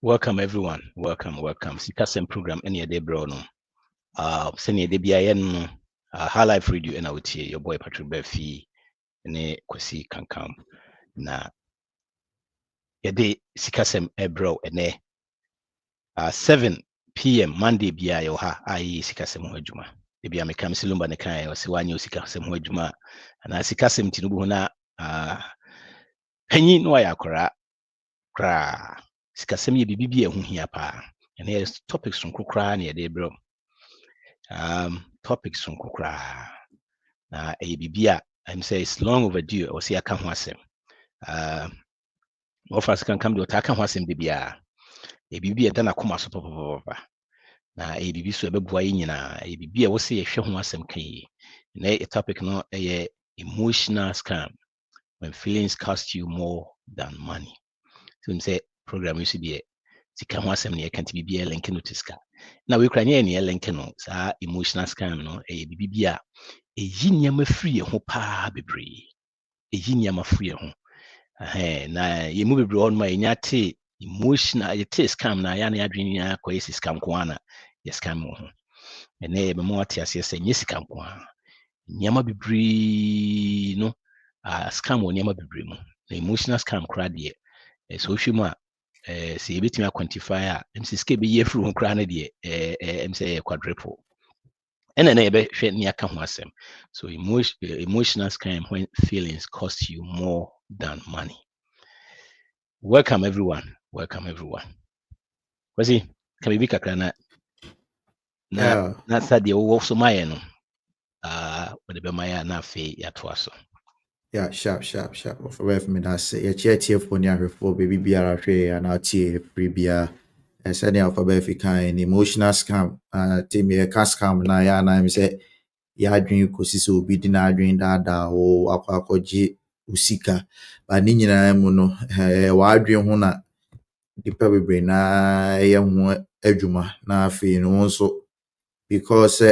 Welcome everyone. Welcome. Sikasem program any day bro no. Senior de bia no High Life Radio and out here your boy Patrick Befi ne Kwesi Kankam. Na yede Sikasem bro ene 7 p.m. Monday bia yo ha ayi Sikasem ho adwuma. De bia me kam silumba ne kan o se wanyo Sikasem ho adwuma. Na Sikasem tinubu na panyin no ya kora Sikasem ye bibi ehu hia pa. And here's topics from Kukra near day bro. Topics from Kukra. Na bibia I'm say it's long overdue or see aka ho asem. Offers can come to aka ho asem bibia. Bibia dan akoma so papa. Na bibi so ebeboa yi nyina. Bibia wo se ye hwe ho asem kan yi. Na a topic no emotional scam when feelings cost you more than money. So say program you see be sika ho asem na yɛka nti bibia link no to sika na we kra ne link no saa emotional scam no bibia eyi nneɛma free ho paa bebree eyi nneɛma free ho na yɛmu bebree hɔ no ma yɛnya te emotional yɛte scam na ya na yɛadwene nya kɔ yɛ scam ko ana yɛ scam ho ɛnɛ yɛbɛma wate aseɛ sɛ nyɛ scam ko ana nneɛma bebree no scam wɔ nneɛma bebree mu na emotional scam kora deɛ so hwɛ mu a sɛ yɛbɛtumi quantify a MC sika bɛyi afiri ho koraa no deɛ MC quadruple ɛna na yɛbɛhwɛ ne aka ho asɛm so emotional scam when feelings cost you more than money. Welcome everyone. Kwasi ka biribi kakra na sa deɛ wowɔ so mayɛ no wɔde bɛma yɛ a na afei yɛatoa so. Yeah, sharp. For where for me that's a chair for near for baby biara hwe and out here free bia and send alphabet fi kind emotional scam team me scam na ya na me say ya adwin kosi so obi di na adwin da o akwakoje usika ba ni nyina mu no wa adwin ho na dipa bebre na ye ho adwuma na afi no so because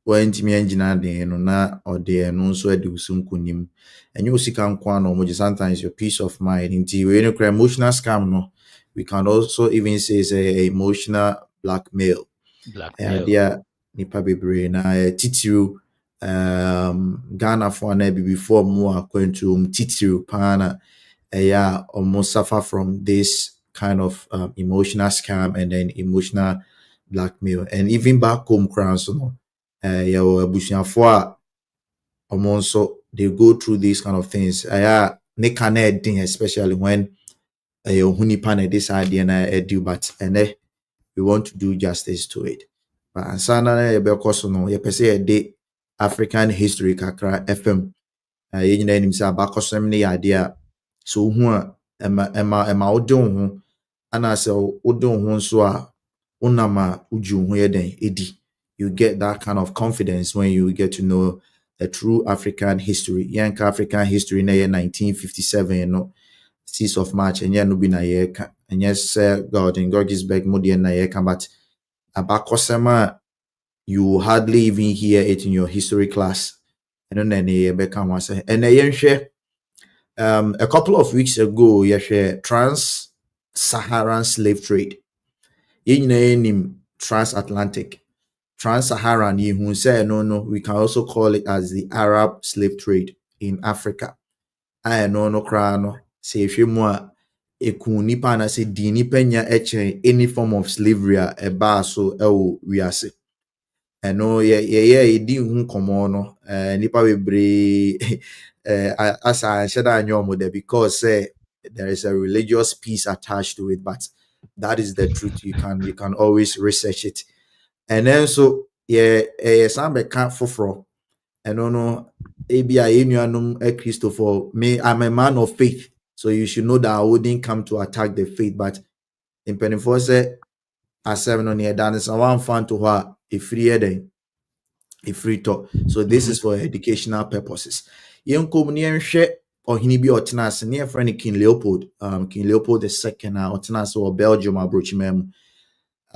when Jimmy engine de no na or de no so ade usum kunim and you see can no sometimes your peace of mind into we no emotional scam no we can also even say is a emotional blackmail dia nipa bebre na titiru Ghana for na before more kwentu titiru pana almost suffer from this kind of emotional scam and then emotional blackmail and even back home crowns no abusuafo a also they go through these kind of things they can especially when hunipa na this idea na edu but and we want to do justice to it but ansana na yebekọ no yepese de African history kakra FM yenya nim say abakọsem ne idea so hu a ema odon ho ana say odon ho so a unama uju ho yeden edi. You get that kind of confidence when you get to know the true African history. Yank African history na 1957, you know, 6th of March, and no be na yeka. And yes, God in Georgesburg, Modian na yeka, but abakosema, you hardly even hear it in your history class. And then a couple of weeks ago, trans-Saharan slave trade. Transatlantic. Trans-Saharan, you say no, we can also call it as the Arab slave trade in Africa. I no crano say if you more nipa na say di nipa nya any form of slavery a baso we are say. And no di hu komo no nipa bebre as I said there because there is a religious piece attached to it, but that is the truth. You can always research it. And then so some can't for and no Christopher me I'm a man of faith, so you should know that I wouldn't come to attack the faith, but in Pentecost I 7 on here dance I want fun to her a free talk. So this is for educational purposes. Young communion share or hinibi or tenas near friend King Leopold II or tenas or Belgium abrochimem.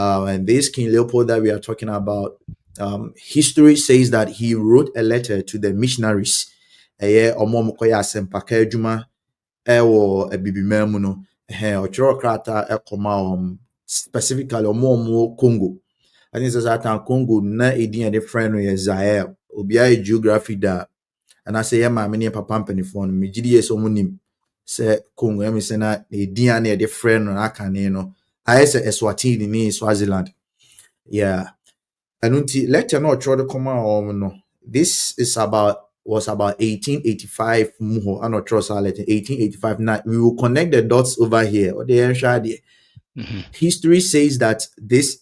And this King Leopold that we are talking about, history says that he wrote a letter to the missionaries. specifically more Congo. I think that time Congo na edin a different no Zaire. Obiara geography da. And I say, yeah, my many papa mpanifo no me gidi so munim say Congo ya me say na edin na different no aka ne no. I say Eswatini ni Swaziland. Yeah. And lecture no try to come out no. This was about 1885 muho. I not trust 1885. Now we will connect the dots over here. Or the history says that this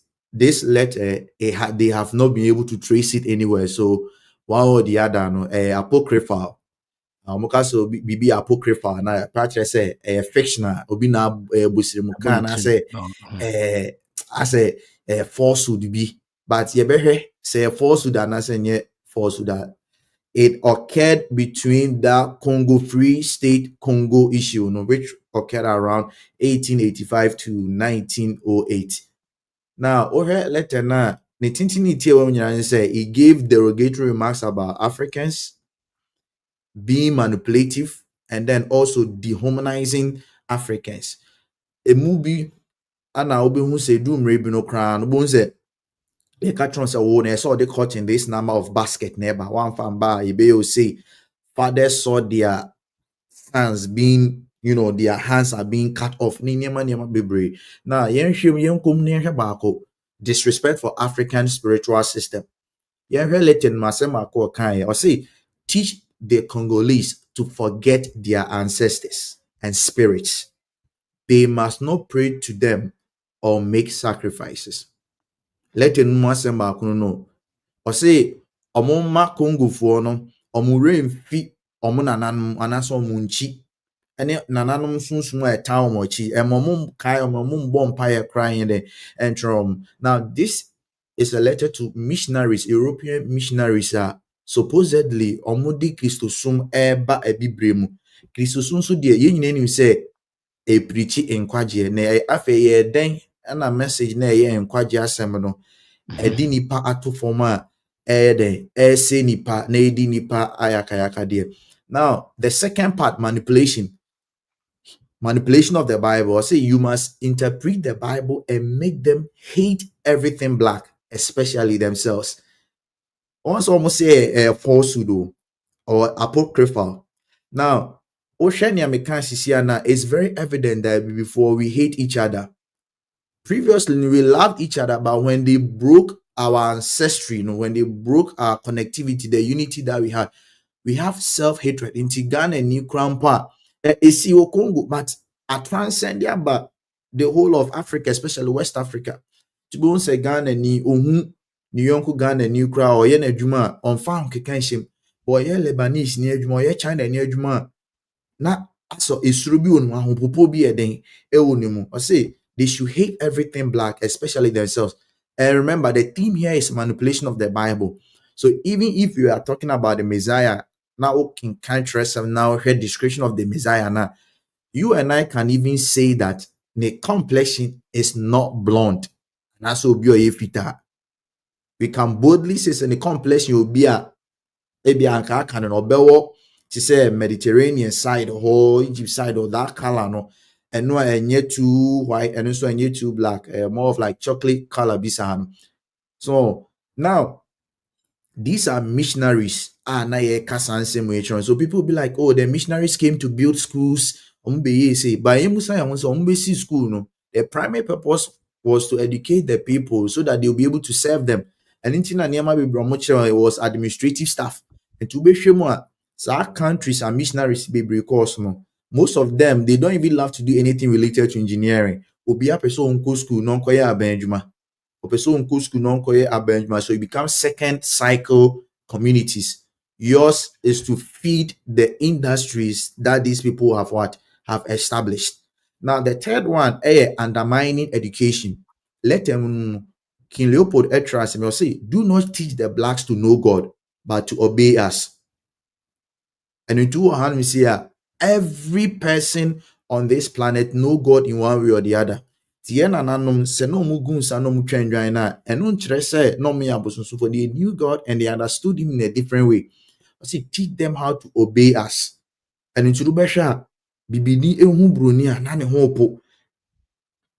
letter they have not been able to trace it anywhere. So one or the other no apocryphal. So be apocryphal na part say fictional obi na busirimu kan I say falsehood be, but you better say falsehood and I say falsehood that it occurred between the Congo Free State Congo issue, which occurred around 1885 to 1908. Now, over letter na say he gave derogatory remarks about Africans being manipulative and then also dehumanizing Africans. A movie and I who say doom no crown bones the catron say oh I saw the caught in this number of basket neighbor one fan bar you say fathers saw their hands being their hands are being cut off now disrespect for African spiritual system or say teach the Congolese to forget their ancestors and spirits. They must not pray to them or make sacrifices. Let no or say ma Congo for no fi nananom anaso nchi ene nananom sunsun a town mochi kai empire crying there and now this is a letter to missionaries, European missionaries supposedly di Christosum eba ebibre mu Christosum so de ye nyina nim say e preach enkwagye na afa ye den na message na ye enkwagye asem no edi nipa ato form a say nipa na edi nipa ayakayaka de. Now the second part, manipulation of the Bible. I say you must interpret the Bible and make them hate everything black, especially themselves. Also almost say falsehood or apocryphal. Now Oceania Mekansisiana is very evident that before we hate each other. Previously we loved each other, but when they broke our ancestry, when they broke our connectivity, the unity that we have self-hatred. In Ghana and New Crampa, Congo, but I transcend but the whole of Africa, especially West Africa. To go say Ghana ni New York Ghana New Crown or Yen Juma on farm Kikanshim, or Ye Lebanese near Juma, Ye China near Juma. Na so Isrubi on Popo be a day, I say they should hate everything black, especially themselves. And remember, the theme here is manipulation of the Bible. So even if you are talking about the Messiah, now can contrast now hear description of the Messiah now, you and I can even say that the complexion is not blonde. And that's what we can boldly say the complexion will be a can an to say Mediterranean side or Egypt side or that color no, and no and too white and also and too black, more of like chocolate color bisano. So now these are missionaries. So people be like, oh, the missionaries came to build schools. School, no. The primary purpose was to educate the people so that they'll be able to serve them. And it was administrative staff. And to be sure, our countries are missionaries, most of them, they don't even love to do anything related to engineering. School, so it becomes second cycle communities. Yours is to feed the industries that these people have established. Now the third one, undermining education. Let them King Leopold Etras will say, do not teach the blacks to know God, but to obey us. And in 2 we see every person on this planet know God in one way or the other. They knew God and they understood him in a different way. I say teach them how to obey us. And in Churubesha, Bibini Ehu Brunia, Nani Hopo.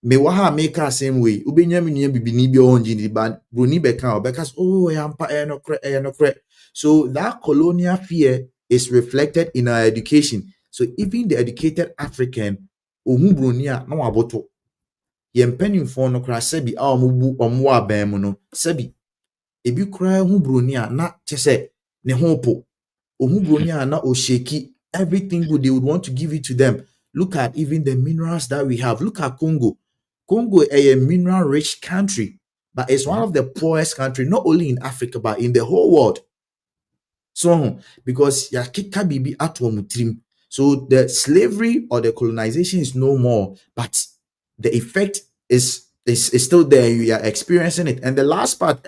me wa ha make the same way ubenya me nua bibini bi on gini ba broni beka o beka oh yampa no kre. So that colonial fear is reflected in our education. So even the educated African ohun broni a na waboto ye mpanimfo no kra sabi a omo aban mu no sabi ebi kra hu broni a na kyese ne ho po ohun broni a na o shake everything good they would want to give it to them. Look at even the minerals that we have. Look at Congo. Congo is a mineral rich country, but it's one of the poorest country not only in Africa but in the whole world. So because ya kika bibi atwo mutrim. So the slavery or the colonization is no more, but the effect is still there. You are experiencing it. And the last part,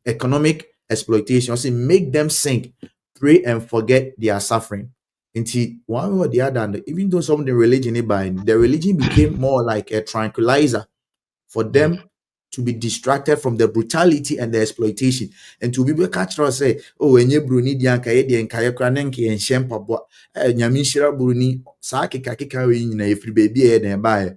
economic exploitation. Also make them sink, pray and forget their suffering. Until one way or the other, even though some of the religion, the religion became more like a tranquilizer for them to be distracted from the brutality and the exploitation. And to be able to catch us say, oh, when you bruni dianka and kayakranenki and shempabwa, nyamishira bruni, sake kakika in a free baby and by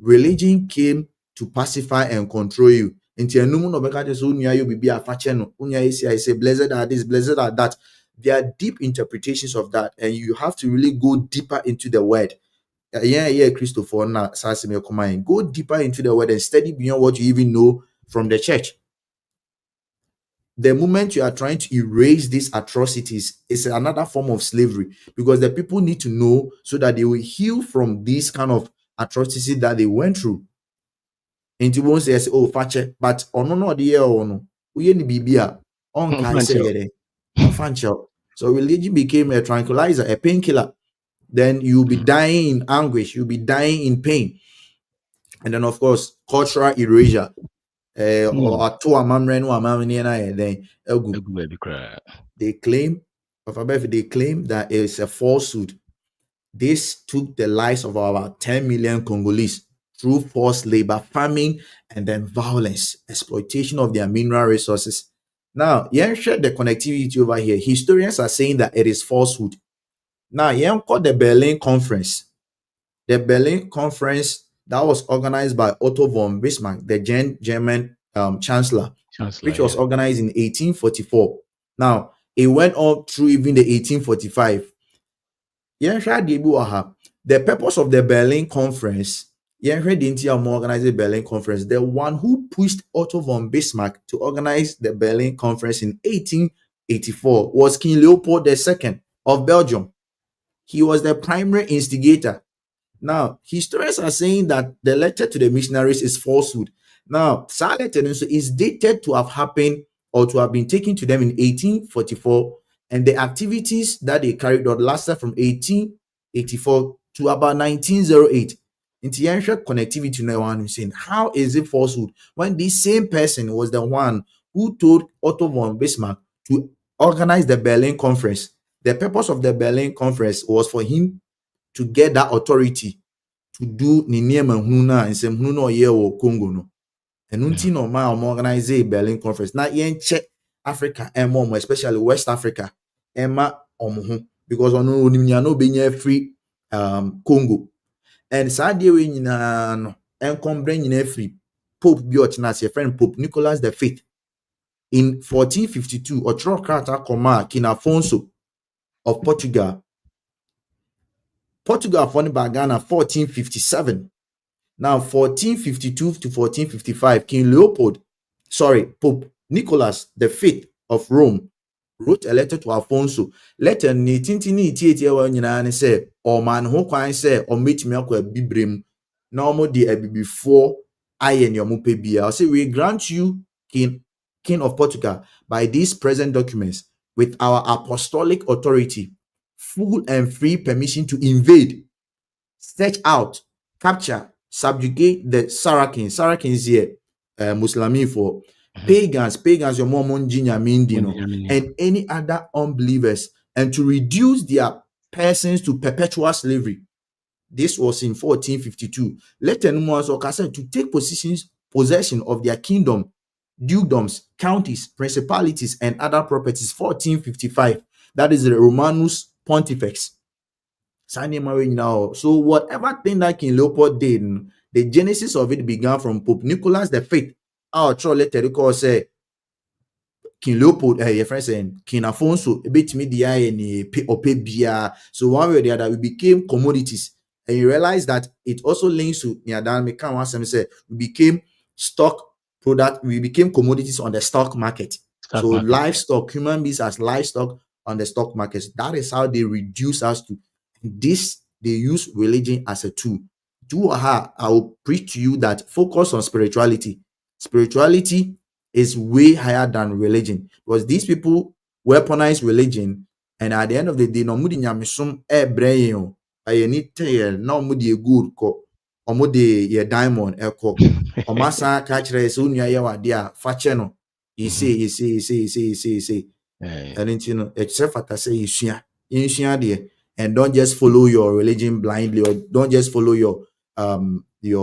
religion came to pacify and control you. Into a numun of a so near you be a facheno, unya I say, blessed are this, blessed are that. There are deep interpretations of that, and you have to really go deeper into the word. Christopher na Sasime Command. Go deeper into the word and study beyond what you even know from the church. The moment you are trying to erase these atrocities, it's another form of slavery because the people need to know so that they will heal from these kind of atrocities that they went through. And you won't say, oh, fache, but no, the year or no, we ni bibia on kai say on fancho. So religion became a tranquilizer, a painkiller. Then you'll be dying in anguish, you'll be dying in pain. And then, of course, cultural erasure. Or they claim, they claim that it's a falsehood. This took the lives of about 10 million Congolese through forced labor, farming, and then violence, exploitation of their mineral resources. Now, share the connectivity over here. Historians are saying that it is falsehood. Now, call the Berlin Conference. The Berlin Conference that was organized by Otto von Bismarck, the German chancellor, which was organized in 1844. Now, it went on through even the 1845. The purpose of the Berlin Conference, organized Berlin Conference, the one who pushed Otto von Bismarck to organize the Berlin Conference in 1884 was King Leopold II of Belgium. He was the primary instigator. Now, historians are saying that the letter to the missionaries is falsehood. Now, that letter is dated to have happened or to have been taken to them in 1844, and the activities that they carried out lasted from 1884 to about 1908. International connectivity to no one is saying, how is it falsehood when this same person was the one who told Otto von Bismarck to organize the Berlin Conference? The purpose of the Berlin Conference was for him to get that authority to do ni nneɛma hunu na nsɛm hunu na ɔyɛ wɔ Congo no. And unti no ma organize a Berlin Conference. Na yɛnkyɛ Africa ɛma especially West Africa ɛma ɔmo ho because ɔno onimnya no obenya free Congo. And saa deɛ we nyinaa no ɛnkɔmbrɛ nyinaa free Pope bi ɔkyena ase friend Pope Nicholas V in 1452 ɔtwerɛ krataa kɔma King Afonso of Portugal. Portugal for Ghana 1457. Now 1452 to 1455, Pope Nicholas V of Rome wrote a letter to Afonso. Letter ni tintini tietie wa nyina ne se o man ho kwan se o metimi akwa bibrem na omo de abibifo aye ne omo pe bia. Say we grant you King of Portugal by these present documents with our apostolic authority full and free permission to invade, search out, capture, subjugate the Saracens. Saracens here, Muslimi for pagans, your mom and any other unbelievers, and to reduce their persons to perpetual slavery. This was in 1452. Later, to take possession of their kingdom, dukedoms, counties, principalities, and other properties. 1455. That is the Romanus Pontifex. So whatever thing that King Leopold did, the genesis of it began from Pope Nicholas V. Our troll letter call say King Leopold, your friend saying King Afonso, a bit media and opebia. So one way or the other, we became commodities. And you realize that it also links to Niadan Mekan once say we became stock product, we became commodities on the stock market. Stock So market. livestock, human beings as livestock on the stock markets. That is how they reduce us to this. They use religion as a tool. I will preach to you that focus on spirituality. Spirituality is way higher than religion, because these people weaponize religion, and at the end of the day, no mudi nyamesum brain ayeni no mudi good ko omudi ye diamond eko omasa ka kire se onua ye wade a fa che no say and you know except fata say yesua de, and don't just follow your religion blindly, or don't just follow your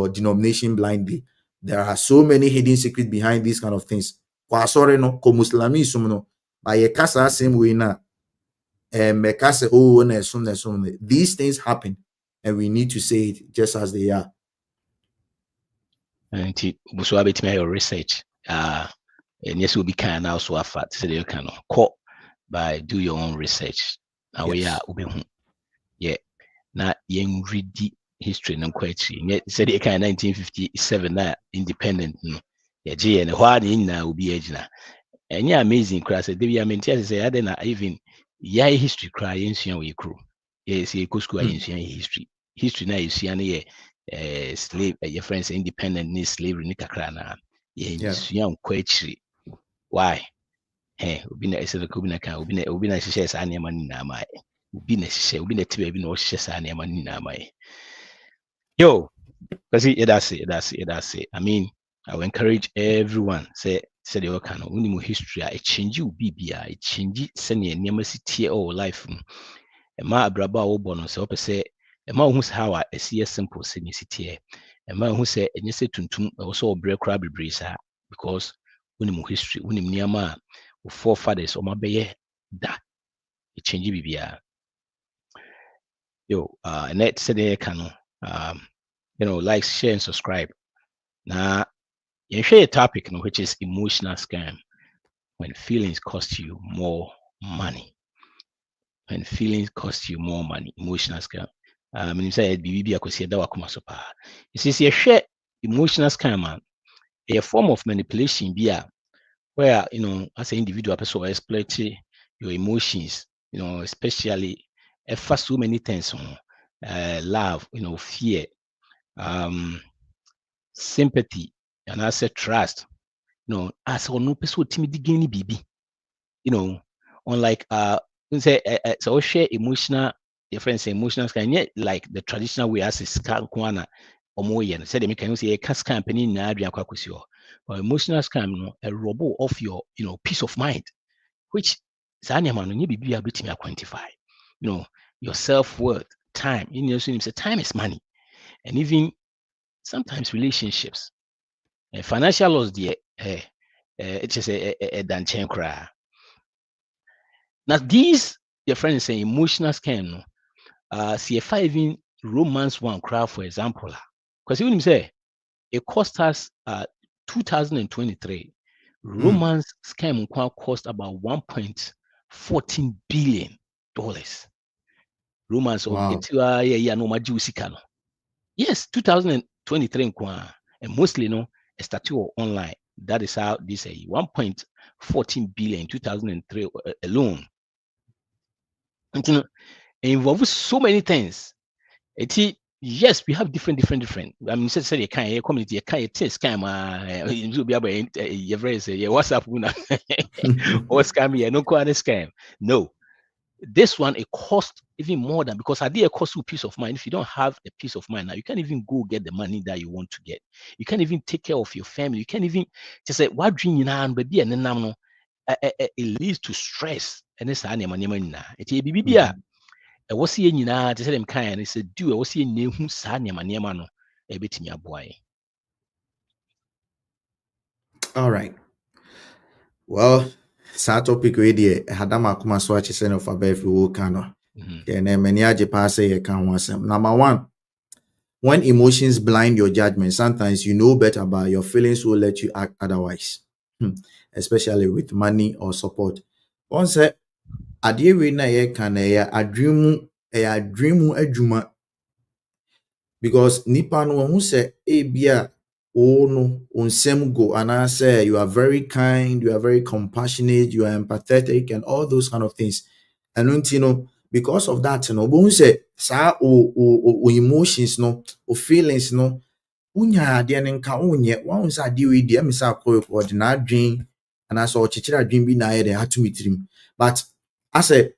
denomination blindly. There are so many hidden secrets behind these kind of things. Kwa sorry no ko muslimi sum no ba ye kasa same way na me kasa oh na sum these things happen, and we need to say it just as they are. And so I bet me your research. And yes, will be kind also a fat so you can call by do your own research. Now we are yeah. Now young read the history and quite yet said it kind 1957 that independent no. Yeah, G and why in now will be age now. And yeah, amazing class. They I mean say I didn't even yeah history cry in we crew. Yes, you could school in history. History now you see any slave your friends independent ni slavery ni kakra na yeah quite why obi na ɛsɛ bɛka obi na ka obi na hyehyɛ saa nneɛma no nyinaa ma yɛ obi na hyehyɛ obi na te baabi na ɔhyehyɛ saa nneɛma no nyinaa ma yɛ yo kasi yɛda ase I mean I will encourage everyone sɛ sɛdeɛ ɔka no wonim history a ɛkyɛngye wo biribia ɛkyɛngye sɛneɛ nneɛma si tie ɔwɔ life mu ɛma abrabɔ a wobɔ no sɛ wopɛ sɛ ɛma wo hu sɛ how a ɛsi yɛ simple sɛ ne si tie ɛma wo hu sɛ ɛnyɛ sɛ tuntum ɛwɔ sɛ ɔbrɛ koraa bebree saa because wonim history wonim nneɛma a forefathers or maybe that it change bibia yo net said they can you know like share and subscribe now you share a topic which is emotional scam when feelings cost you more money emotional scam you say bibi akosi da wakoma so pa you see you share emotional scam man a form of manipulation bia where you know as an individual person exploit your emotions, you know, especially for so many things, love, you know, fear, sympathy, and I said trust, you know, as no person timid gain BB, you know, unlike say so share emotional difference emotional can yet like the traditional way as is kwana or more yen said they can say a cast company na adrian kwakusio or emotional scam no a robo of your you know peace of mind which you be able to quantify you know your self-worth time you know so say time is money and even sometimes relationships and financial loss there it's just a danchen cry now these your friends say emotional scam no see even romance one crowd for example because you say it cost us 2023 romance scam cost about $1.14 billion. Romance Wow. Yes, 2023 and mostly no a statue online. That is how this 1.14 billion in 2003 alone. And you know, it involves so many things. Yes, we have different. I mean, say you can't your community, you can't test scam. You be able to WhatsApp or scam here. No scam. No, this one it costs even more than because I did a cost you peace of mind. If you don't have a peace of mind now, you can't even go get the money that you want to get. You can't even take care of your family. You can't even just say what dream you know, baby, and then now it leads to stress and it's it's a baby. Ɛwɔ sɛ yɛn nyinaa te sɛ dem kan no sɛ du ɛwɔ sɛ yɛn nyinaa hu saa nneɛma no ɛbɛtumi aboa yɛn. All right. Well, that topic already hadama kuma so achi send of above we can no. And many aje pass say you can one. Number one, when emotions blind your judgment, sometimes you know better, but your feelings will let you act otherwise. Especially with money or support. Once adeɛ wei na yɛka na ɛyɛ adwene mu adwuma, because nipa no wɔn ho sɛ ebia wo no nsɛm go anaasɛ you are very kind, you are very compassionate, you are empathetic and all those kind of things. And you know, because of that, no, but say saa o emotions no, o feelings no, unya adeɛ no nka wonyɛ, wɔn sɛ adeɛ wei deɛ ɛmi sɛ akɔ ɔde n'adwen anaasɛ ɔkyekyere adwen bi na ayɛ dɛ ato mi tirim, but asɛ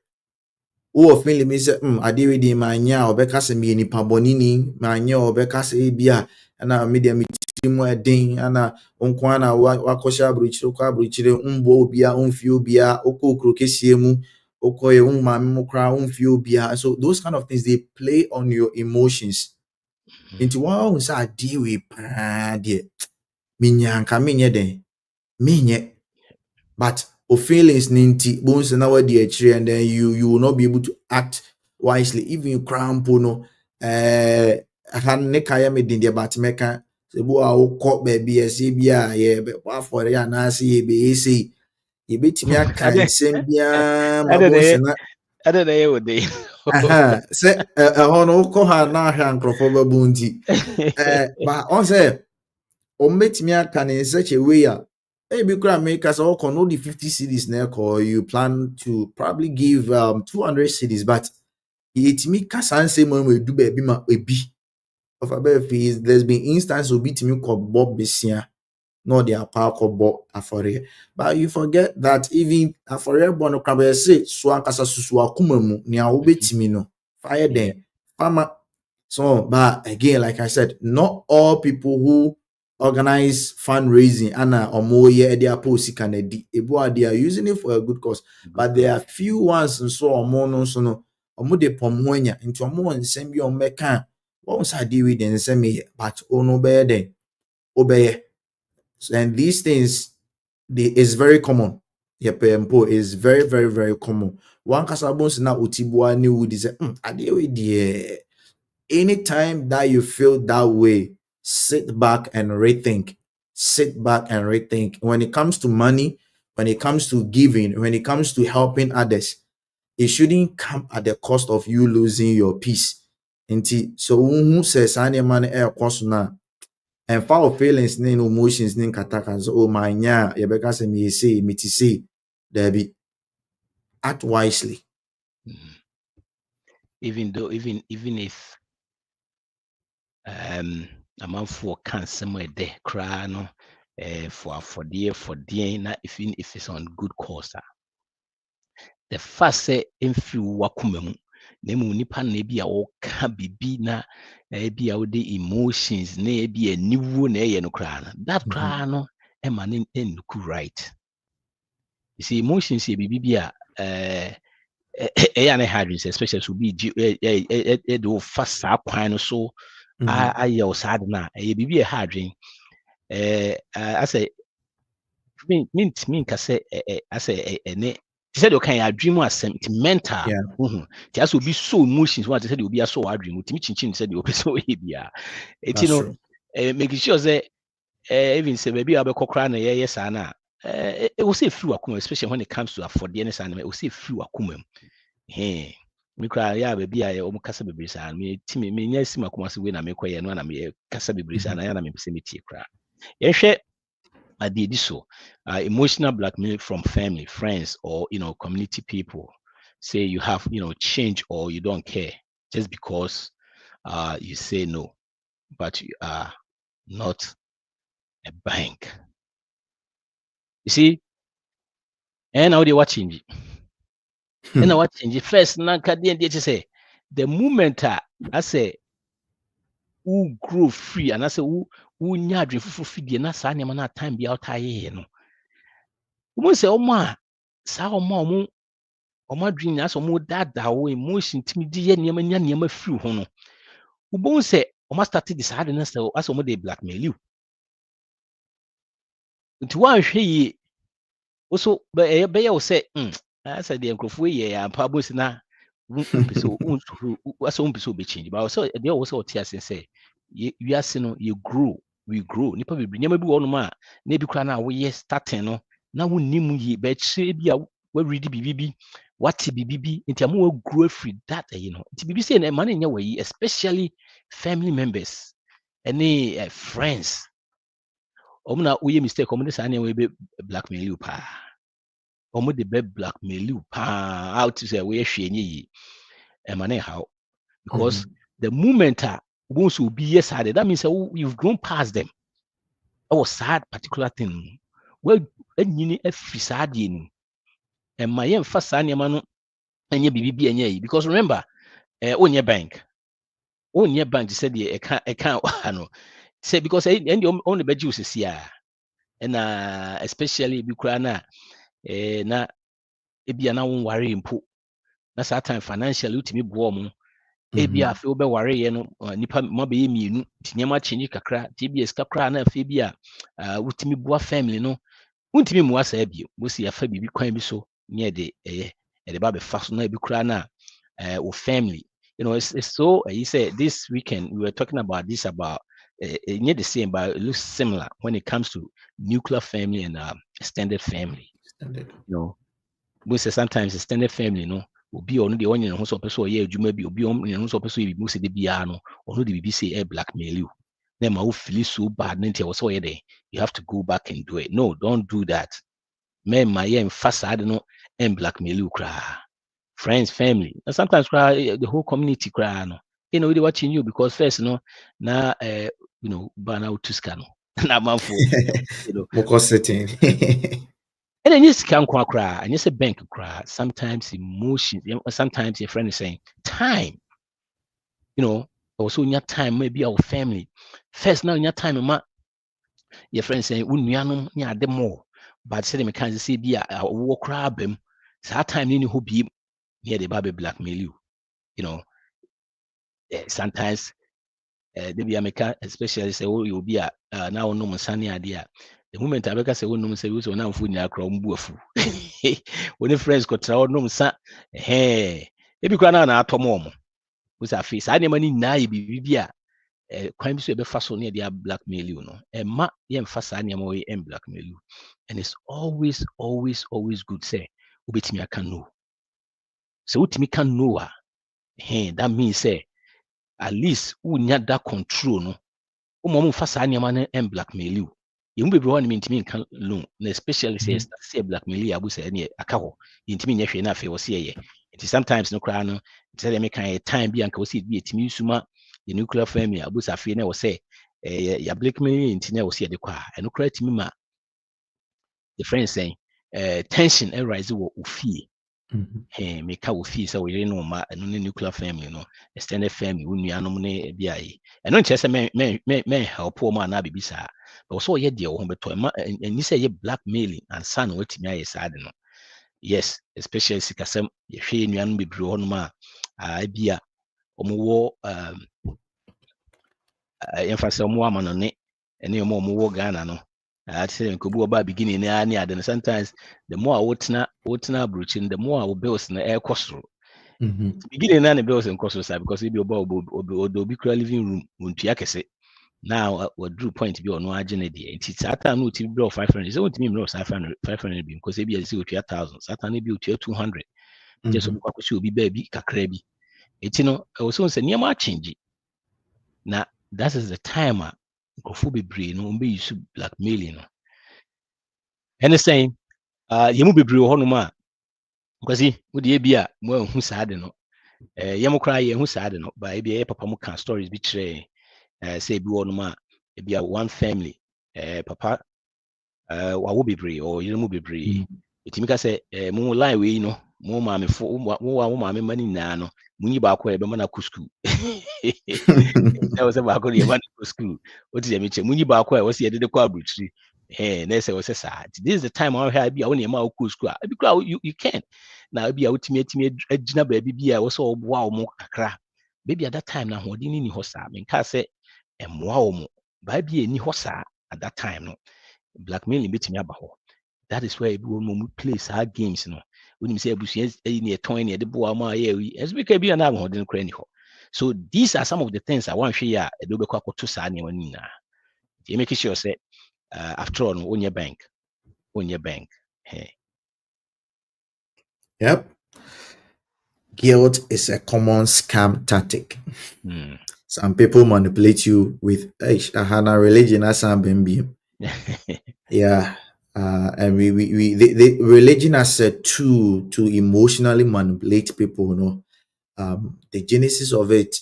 wɔ feeling mi sɛ adeɛ wei deɛ manyɛ a ɔbɛka sɛ meyɛ nipa bɔnini, manyɛ a ɔbɛka sɛ ebi a ɛna mi deɛ mi tirim ɛden ɛna nko ara na wakɔhyɛ aburokyire kɔ aburokyire mbɔ obia mfie obia okɔ okuro kɛseɛ mu okɔ yɛ maame mu koraa mfie obia. So those kind of things they play on your emotions. Into wɔn sɛ adeɛ wei paa deɛ minyanka menyɛ den menyɛ, but o feelings ninti bones na wadi akyire, and then you will not be able to act wisely. Even you cramp no han ne kaya me din deɛ but meka sɛ bo a wokɔ baabi ɛsɛ bi a yɛ afɔre anaasɛ yɛbɛyɛ sei yɛbɛtumi aka nsɛm biara ma bones na ada na yɛ wɔ de sɛ ɛhɔ no wokɔ ha na ahwɛ nkurɔfoɔ bɛbu nti but on sɛ ɔmmɛtumi aka ne in such a way a maybe could make us all can only 50 cities now, or you plan to probably give 200 cities, but it me can say when we do baby ma a b of a fees. There's been instances of beating me called Bob Bessia, not the park or Bob Aforia, but you forget that even Aforia Bono Crabbe say Swankasa Susua Kumamu, Nia Obetimino, fire them, farmer. So, but again, like I said, not all people who organize fundraising and they are using it for a good cause, but there are few ones and so no de pomwenya into more and send you on meka once I deal with and send me, but no better obey. And these things is very common. Yepempo is very, very, very common. One kasabons na utibua ni would say, I deal with the anytime that you feel that way, sit back and rethink. Sit back and rethink. When it comes to money, when it comes to giving, when it comes to helping others, it shouldn't come at the cost of you losing your peace. So who says any money air cost now? And foul feelings, no emotions, no katakas. Oh my yeah, Rebecca say me say, Debbie, act wisely. Even if amanfoɔ ka nsɛm a ɛdɛ koraa no for deɛ na even if it's on good cause the fact sɛ ɛmfiri wakoma mu na mmom nipa na ebi a wɔka bibi na ebi a wɔde emotions na ebi aniwuo na ɛyɛ no koraa no that koraa no ɛma ne nnuku right. You see, emotions yɛ bibi bi a ɛyɛ ne hard especially so be do fast saa kwan no so ayɛ wo saa de na ɛyɛ bibi a hard asɛ mentimi nka sɛ asɛ ɛne te sɛ deɛ ɔka yɛ adwene mu asɛm nti mental nti asɛ obi so emotions wa te sɛ deɛ obi asɔ w'adwene mu timi kyinkyin sɛ deɛ obi sɛ ɔyɛ biara ɛti no making sure sɛ even sɛ baabi a wobɛkɔ koraa na yɛyɛ saa no a ɛwɔ sɛ ɛfiri wakoma, especially when it comes to afɔdeɛ ne saa no ɛwɔ sɛ ɛfiri wakoma mu me koraa yɛ a baabi a ɔmo kasa bebree saa no menya si makoma sɛ wei na mekɔyɛ no na mekasa bebree saa na yɛ na mepɛ sɛ metie koraa. Yɛhwɛ adeɛ so emotional blackmail from family, friends, or community people. Say you have change or you don't care just because you say no, but you are not a bank. You see, and now they watching it. And I watching it first. Now, say the moment I say who grow free and I say who nyadre fufu free na saa nneɛma na time bi out here no. Who say oma saa oma adwene na so mo dada wo emotion timi di ye nneɛma free ho no. Who say oma started this hard na so as omo dey blackmail you. Nti wan hwɛ yi also be you say as I dey nkrofo ye ya pa bosi na umpese be change but also they also tear say we are saying you grow, we grow. Nipa be nyama bi wonu ma na bi kra na we starting no na wonnim yi be kire bi a we read bibi what bibi nti am we grow free that nti bibi say na man nya we especially family members any friends omna we mistake omde sa na we be blackmail you pa omde be blackmail you pa out to say we hwe nyi yi e man how because the moment once will be yes had that means you've grown past them. Or sad particular thing. Well, any every sad in and my first son, man, and your BB and because remember, on your bank, said, I can't, say because and you only bed juices here, and especially Bukrana, na ebia na won worry impo na that time financially utimi boom ebia afi wo be worry ye no nipa mo be yemienu tinyama chinyi kakra tbs kakra na afi bia utimi boa family no untimi mu asa bio mo si afa bibi kwan bi so nye de de ba be fa so na bi kra na wo family it's so you said this weekend we were talking about this about near the same but it looks similar when it comes to nuclear family and extended family. We say sometimes extended family obi ono de onye ne ho so person ye adwuma bi obi on ne ho so person bi mo se de bia no ono de bibi say blackmail you na ma wo feel so bad nti wo so ye dey you have to go back and do it. No, don't do that. Men my facade no and blackmail you cry. Friends, family. And sometimes cry the whole community cry no. They watching you because first now burn out to scan. Na man for sitting. and then you can cry and you say bank cry. Sometimes emotions, sometimes your friend is saying time. Also in your time, maybe our family. First now in your time, your friend saying, "Unyanum nya de more," but say me can say be a walk crab that time ni who be near the baby blackmail you. Sometimes they be American, especially say, "Oh, you'll be a now no sunny idea." The moment I say, "Oh, no, say we so now food na krom buafu." When the friends got travel no sa, hey, ebi kwa na atomo. We say face. I never ni na be crime so be so near the blackmail you ma yemfa saa nneɛma wɔ and blackmail you and it's always good say wobɛtumi aka no sɛ wotumi ka no that means say at least wonya that control no woma mfa saa nneɛma no and blackmail you yɛmu bebree hɔ ne mentumi nka no na especially sɛ sɛ blackmail you abu sɛ ne aka hɔ yɛntumi nyɛ hwee na afei wɔ sɛ yɛyɛ nti sometimes no koraa no sɛ deɛ meka yɛ time bi anka wɔ sɛ yɛtumi suma the nuclear family abusa fe na wo say ya blackmail nti na wo say de kwa eno kra timi ma the friend saying tension arise wo ofie make ka ofie say wo yere no ma eno ne nuclear family no extended family wo nuanom ne bia yi eno nche say men help wo ma na bibi sa but so ye de wo ho beto ma ni say ye blackmailing and san watimi aye sad no yes especially sikasem ye hwe nuanom bebre ho no ma bia omo yɛmfa mo ama no ne ɛne ɔmo wɔ Ghana no sɛ nkobi wɔ ba beginning na ne ade no sometimes the more a wotena aburokyi no the more a wo bills no ɛkɔ soro beginning na ne bills nkɔ soro saa because ebi ɔba ɔdɔ obi kura living room wɔntua kɛse na wɔduru point bi ɔno agye ne deɛ nti saa time no wotumi brɛ 500 sɛ wotumi mmerɛ 500 bi because ebi yɛsɛ wotua 1000 saa time no bi wotua 200 gye so bɛkɔ akɔhyɛ obi baabi kakra bi eti no ɛwɔ sɛ nneɛma akyɛngye na that is the time nkurɔfoɔ bebree no wɔbɛ use blackmailing no ɛne sɛn yɛmu bebree wɔ hɔnom a nkwasi wode ebi a mo ahu saa de no yɛm koraa yɛhu saa de no ba ebi yɛ papa mo ka stories bi kyerɛ sɛ ebi wɔ hɔnom a ebi a one family papa wawo bebree or yɛmu bebree etimi ka sɛ mo line wei no mo maamefo mo maame ma ne nyinaa no munyi baako a yɛbɛma no akɔ school ɛwɔ sɛ baako no yɛma no kɔ school wote yɛ mekyɛ munyi baako a ɛwɔ sɛ yɛde de kɔ aburokyiri na ɛsɛ wɔ sɛ saa this is the time a wɔhwɛ bi a wo nneɛma a wokɔ school a ebi kora you can na bi a wotumi agyina baabi bi a ɛwɔ sɛ ɔboa wo mo kakra baabi at that time na ahoɔden ni hɔ saa menka sɛ ɛmmoa wo mo baabi a ɛni hɔ saa at that time no blackmailing bɛtumi aba hɔ that is where ebi wɔ mo play saa games no wonim sɛ abusua ayi ne ɛtɔn ne ɛde boa ma ayɛ yi ɛso bi ka bi a na ahoɔden kora ni hɔ So these are some of the things I want to share. A little bit to Sani or Nina. You make sure say after all, on your bank. Hey. Yep. Guilt is a common scam tactic. Mm. Some people manipulate you with Hana religion as yeah. And the religion as a tool to emotionally manipulate people, you know. The genesis of it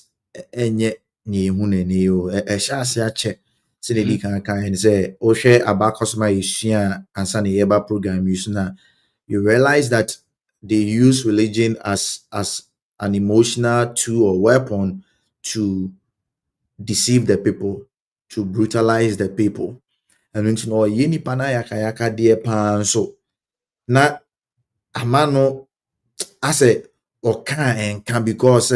enye ne hu na ne o ɛhyɛ ase akyɛ sɛ de di kan kan sɛ wohwɛ abakɔs ma yɛsua ansa na yɛba program yi so na you realize that they use religion as an emotional tool or weapon to deceive the people, to brutalize the people. And nti na ɔyɛ nipa na yakayaka deɛ paa nso na ama no asɛ ɔka ɛnka because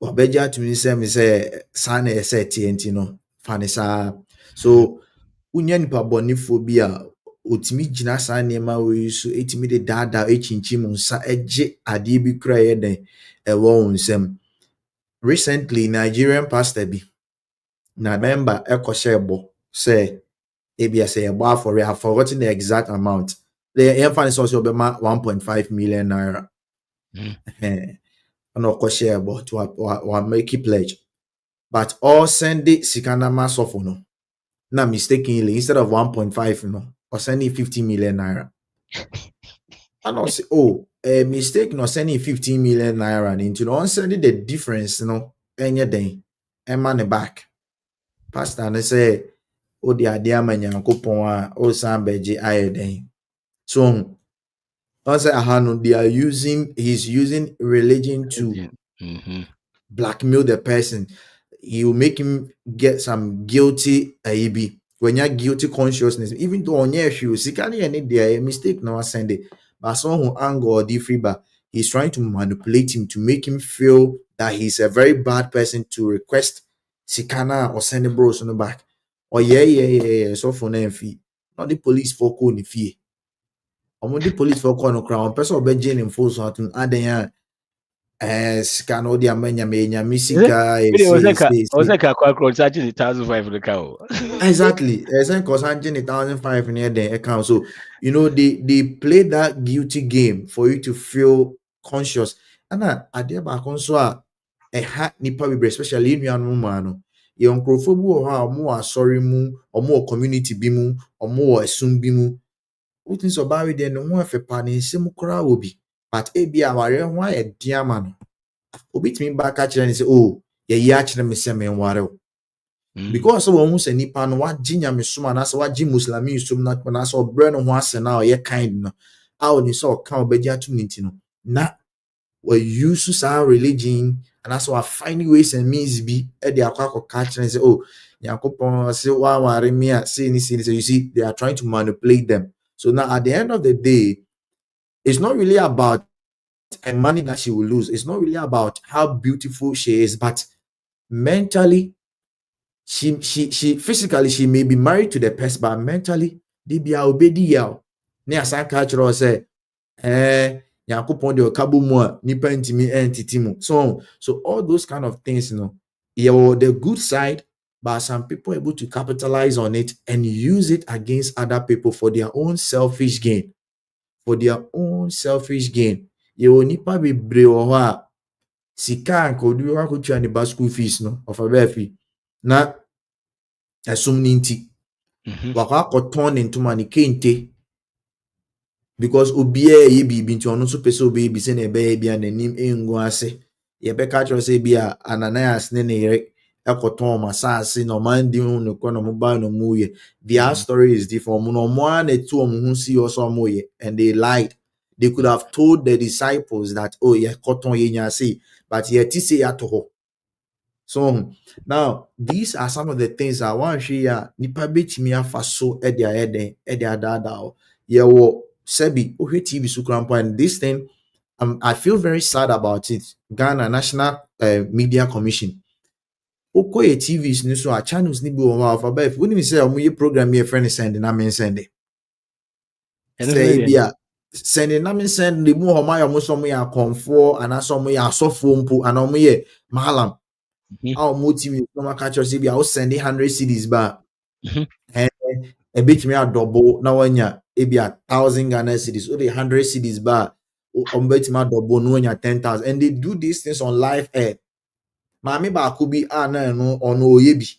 ɔbɛgye atumi sɛ me sɛ saa na ɛsɛ tie nti no fa ne saa. So wonya nipa bɔnefoɔ bi a ɔtumi gyina saa nneɛma wei so ɛtumi de daadaa ɛkyinkyim nsa ɛgye adeɛ bi kora ɛyɛ dɛn ɛwɔ wo nsam. Recently Nigerian pastor bi na member ɛkɔhyɛ bɔ sɛ ebia sɛ yɛbɔ afɔre, I've forgotten the exact amount. Yɛmfa ne sɛ ɔsɛ ɔbɛma 1.5 million naira. And of course, share but to make it pledge. But all send it Sikanama sofo no. Now mistakenly, instead of 1.5, you know, or sending 50 million naira. And I'll say, oh, a mistake no sending 15 million naira and into no sending the difference, you know, any day. And money back. Pastor and say, oh, the idea man yankopon oh Sam Beji aye. So say he's using religion to blackmail the person. He will make him get some guilty when you're guilty consciousness, even though on your shoes, he can't any a mistake no send it. But someone who anger or different, but he's trying to manipulate him to make him feel that he's a very bad person to request Sikana or send the bros on the back. Or yeah. So for them fee. Not the police for code fee. The police for corner crown person be jail in full so to aden sika no dia manya me nyame sika exactly cause 1,500 near the account. So you know they play that guilty game for you to feel conscious. And ade ba kon so a ha nipa be especially in nuanu ma no ye onkrofo bu ho a omo asori mu omo community bi mu omo esum bi mu utin so ba we de no ho afepa ne nsem kora obi but ebi aware ho aye diama no obi timi ba ka kire ne say oh ye yi a kire me se me nware because so won say nipa no wagye nyame soma na so wagye muslimi sum na so bre no ho ase na ye kind no a oni so ka obagye atum nti no na we use sa religion and so I find ways and means be e de akwa catch and say oh yakopon say wa ware me a say ni so you see they are trying to manipulate them. So now at the end of the day it's not really about and money that she will lose. It's not really about how beautiful she is, but mentally she physically she may be married to the person, but mentally they be obedi yaw. Ne asan cultural say yakupon de okabo mu a nipa ntimi entity mu. So all those kind of things, you know, yeah, the good side, but some people are able to capitalize on it and use it against other people for their own selfish gain. You nipa bebre wo ho a sika ankodu wa ko tua ne ba school fees no of a be na asum ni nti wakwa koton ne ntoma ne kente because obiye ye bibi nti ono so pese obiye bi se na ebe ya bia nanim engu ase ye be ka tro se bia Ananias ne yere ekoton masase no man di hu no ko no mobile no muye their story is different no mo an etu hu si also moye and they lied. They could have told the disciples that oh yeah koton ye nya say but ye ti say atoho. So now these are some of the things I want to share nipa betimi afa so e dia dada ye wo sebi ohwe TV so krampo and this thing I feel very sad about it. Ghana National Media Commission okoye TVs ni so a channels ni bi wo ma fa ba if we say omo ye program ye friend send na men send say bia send na men send the mu ho ma yo mo so mo ya konfo ana so mo ya asofo mpo ana mo ye mahalam Our motive no catch us be I was sending 100 CDs back. Mhm. And a bit me a double now when ya it be 1,000 Ghana cedis, so the 100 CDs back. Bet me a double no when ya 10,000. And they do these things on live air. Mami ba could be no or no yebi.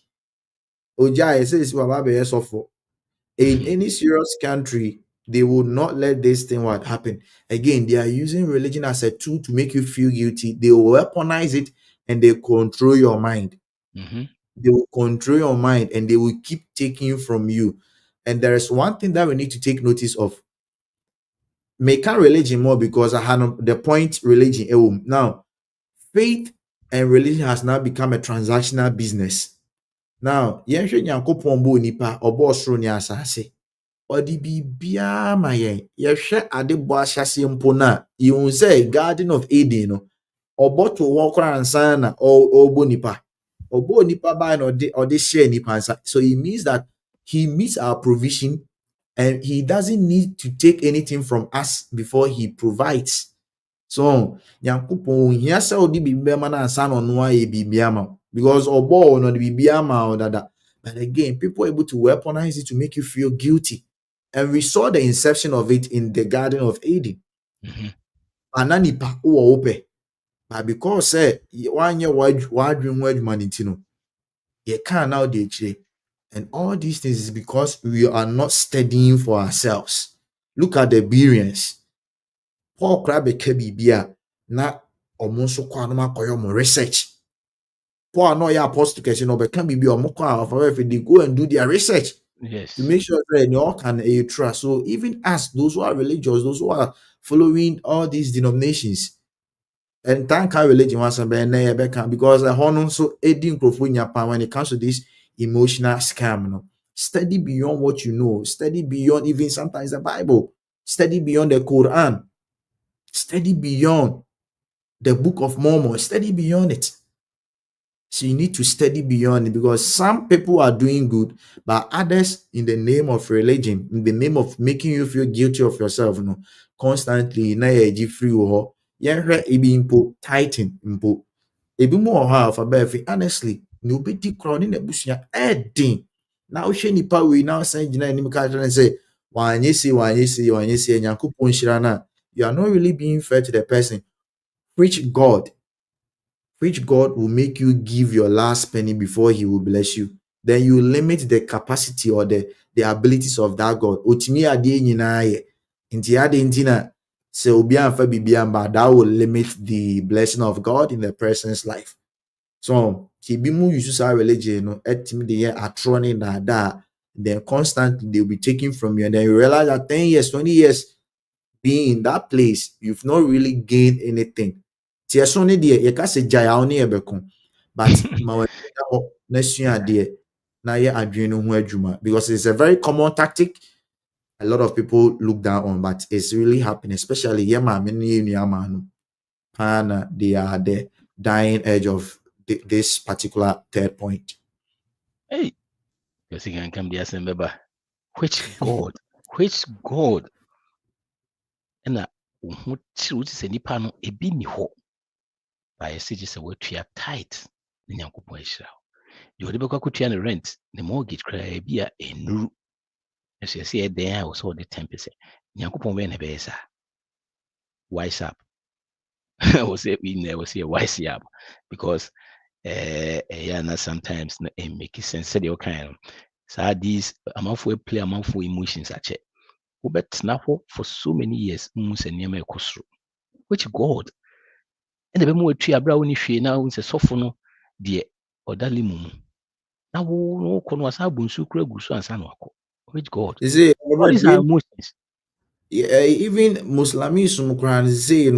Oja says Baba suffer. In any serious country, they will not let this thing what happen. Again, they are using religion as a tool to make you feel guilty. They will weaponize it and they control your mind. They will control your mind and they will keep taking from you. And there is one thing that we need to take notice of. Make a religion more because I had the point religion. Now, faith and religion has now become a transactional business. Now, yɛnhwɛ Nyankopɔn bɔ nipa ɔbɔ ɔsoro ne asase. Ɔde biribiara ma yɛn. Yɛhwɛ ade bɔ ahyɛseɛ mpo no a, yɛhu sɛ Garden of Eden no, ɔbɔ to hɔ koraa ansa na ɔbɔ nipa. Ɔbɔ nipa baa na ɔde hyɛ nipa nsa. So it means that he meets our provision and he doesn't need to take anything from us before he provides. So, Nyankopɔn ohia sɛ ɔde biribiara ma no ansa na ɔno ayɛ biribiara ma wo. Because ɔbɔɔ no ɔde biribiara ma wo dada. But again, people are able to weaponize it to make you feel guilty. And we saw the inception of it in the Garden of Eden. Ananipa uwa ope. But because one year wide dream word manitino, you can't now de. And all these things is because we are not studying for ourselves. Look at the Bereans. Paul Crabbe Kebibia na omonso kwa no makoyo mo research. Paul no ya apostle kesi no be can be omoko of they go and do their research. Yes. To make sure that you all can trust. So even us, those who are religious, those who are following all these denominations, and thank our religion was because the honor so aiding when it comes to this emotional scam. No? Study beyond what you know, study beyond even sometimes the Bible, study beyond the Quran, study beyond the Book of Mormon, study beyond it. So you need to study beyond it because some people are doing good, but others, in the name of religion, in the name of making you feel guilty of yourself, constantly na free or ebi impo tighten impo. Ebi mo alphabet honestly, no be crowd in the bush edding. Now she nipa we now send you any and say, wanye see, you are not really being fair to the person. Preach God. Which God will make you give your last penny before he will bless you. Then you limit the capacity or the abilities of that God. Otimi ade nyina ye. Nti ade ntina se obi anfa bibia mba, that will limit the blessing of God in the person's life. So, si bi mu use our religion no etimi de ye atroni na da, then constantly they'll be taking from you and then you realize that 10 years, 20 years being in that place, you've not really gained anything. But because it's a very common tactic a lot of people look down on, but it's really happening, especially they are the dying edge of this particular third point. Hey, because you can come there and remember which God, and which is any panel a bini ho by a city so what we are tight in Yankupon. You would ever could the rent, the mortgage cry be a new. As you see, there was all the 10%. Yankupon when a besa. Wise up. I was say we never see a wise up because yeah, sometimes it makes sense. Said your kind. So these amount for play amount for emotions at check. But now for so many years, which God and the more tree abroad if now is a softener, dear or dalimu. Now, no conwas abunsu cregusu and sanwako. Which God? Is it What is our emotions? even Muslimism can say,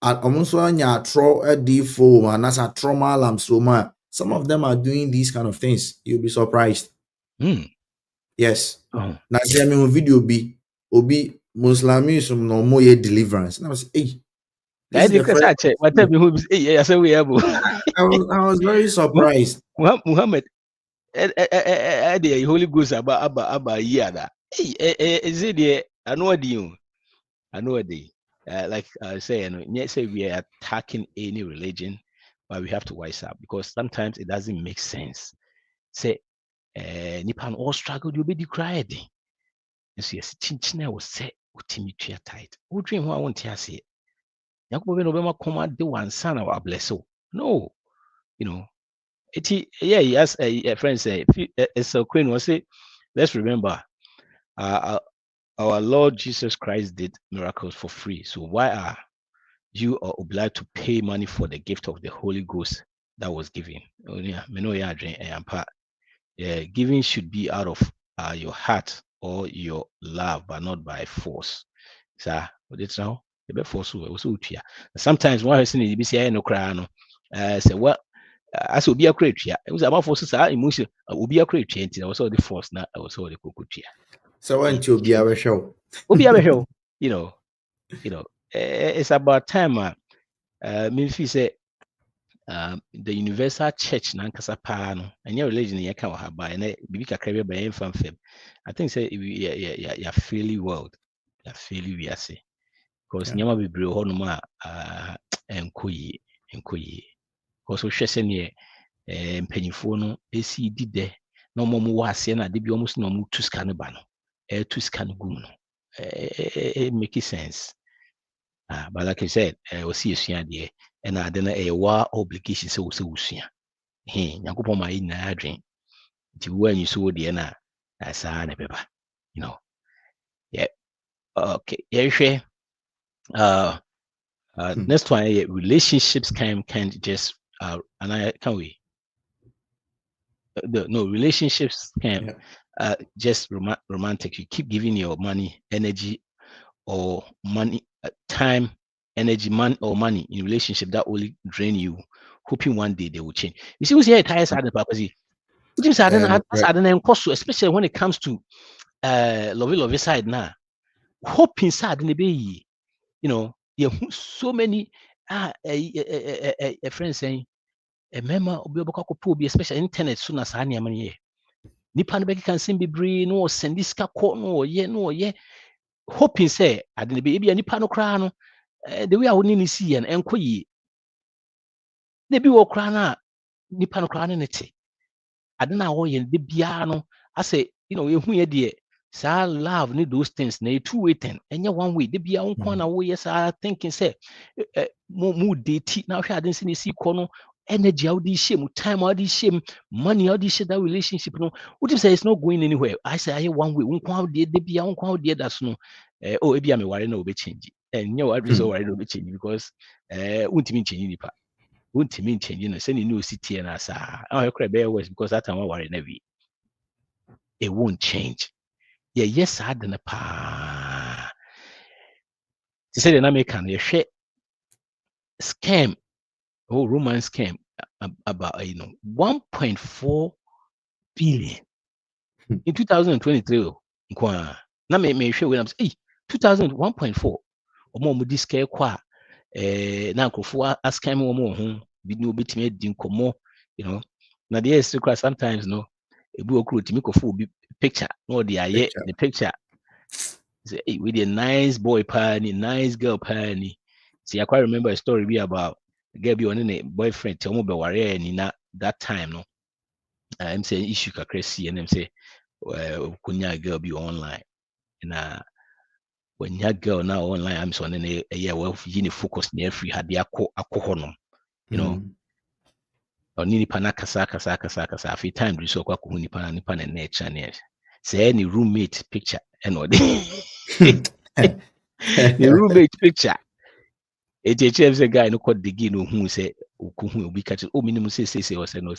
almost D4 and that's a trauma alarm. So some of them are doing these kind of things. You'll be surprised. Yes. Now see me video be obi Muslimism no more deliverance. And I was hey. This is the first I was very surprised. Muhammad the Holy Ghost about yada. Hey, is it the I know a day. Like I say, say we are attacking any religion but we have to wise up because sometimes it doesn't make sense. Say, nipa all struggle, you'll be decried. And so yes, chinchina was set with Timmy tight. Who dream who I want to say? Yakubu November come out the one son of our bless. No, yeah, yes, a friend say, it's a queen was say, let's remember, our Lord Jesus Christ did miracles for free. So why are you are obliged to pay money for the gift of the Holy Ghost that was given? Yeah, giving should be out of your heart or your love, but not by force. So, it's now the force. Sometimes one person is busy no cry no. Say what? As will be a crate. It was about forces are emotion. Will be a crate. I was all the force. Now I was all the cocoa. So when to be our show. Will be a show. You know. It's about time. Me say the universal church nankasa paa no ɛnyɛ religion yɛka wɔ ha ba ɛnɛ biribi kakra bi aba yɛmfa mfam. I think say yɛ fairly world yɛ fairly wiase because nneɛma bebree wɔ hɔnom a ɛnkɔ yie because wohwɛ sɛneɛ mpanyinfoɔ no esi di dɛ na wɔn wɔ aseɛ na ade bi wɔn so na wɔn tu sika no ba no ɛtu sika no gu mu no make sense. But like I said, osi esua deɛ ɛna ade no ɛyɛ wa obligation sɛ wosɛ wosua. Nyankopɔn ma yi nyinaa adwen nti wo anyi so wo deɛ na saa na ɛbɛba. Yeah. Okay. Yɛhwɛ next one relationships can't just and I can we no relationships can just romantic. You keep giving your money, energy, or money, time, energy, or money in relationship that only drain you, hoping one day they will change. You see, we say tires are the purpose. Especially when it comes to lovey side now. Hoping sad in the bay, so many friends saying a member of your especially internet soon as any money. Nipa no can send be no send this car no yeah. Hoping say I didn't be any pano crown the way I wouldn't see and enquire. They be walk crown nipano crown in it. I don't know why the piano. I say, if we dear, so love need those things, nay, two waiting, and you one way, they be on corner way, yes, I thinking, say, mood date now, I didn't see corner. Energy, all this shame, time, all this shame, money, all this shit, that relationship. What you say it's not going anywhere? I say, I one way, won't come out there, they be on come there, that's no. Maybe I'm a worry no be change. And I was worried no be change because, won't mean changing the part. Won't mean changing a sending new city and as I cry bear was because that time I worry never. It won't change. Yeah, yes, I didn't pa. She said, the American, you share scam. Romance came about 1.4 billion in 2023. Now me sure when I'm saying 1.4 or this scale qua now ask him more bid no bit me dinko now the is sometimes no a book to make a full picture no the picture with a nice boy party, nice girl party. See, I quite remember a story be about girl be on a boyfriend tell me about warrior and in that time no I'm saying issue crazy and I'm say kunya girl be online and when your girl now online I'm so a year well you focus near free had the honum or nini pana kasa every time you so kwa nipa and nature near say any roommate picture and all the roommate picture. A guy no called the gino who say who be catching minimum say or say no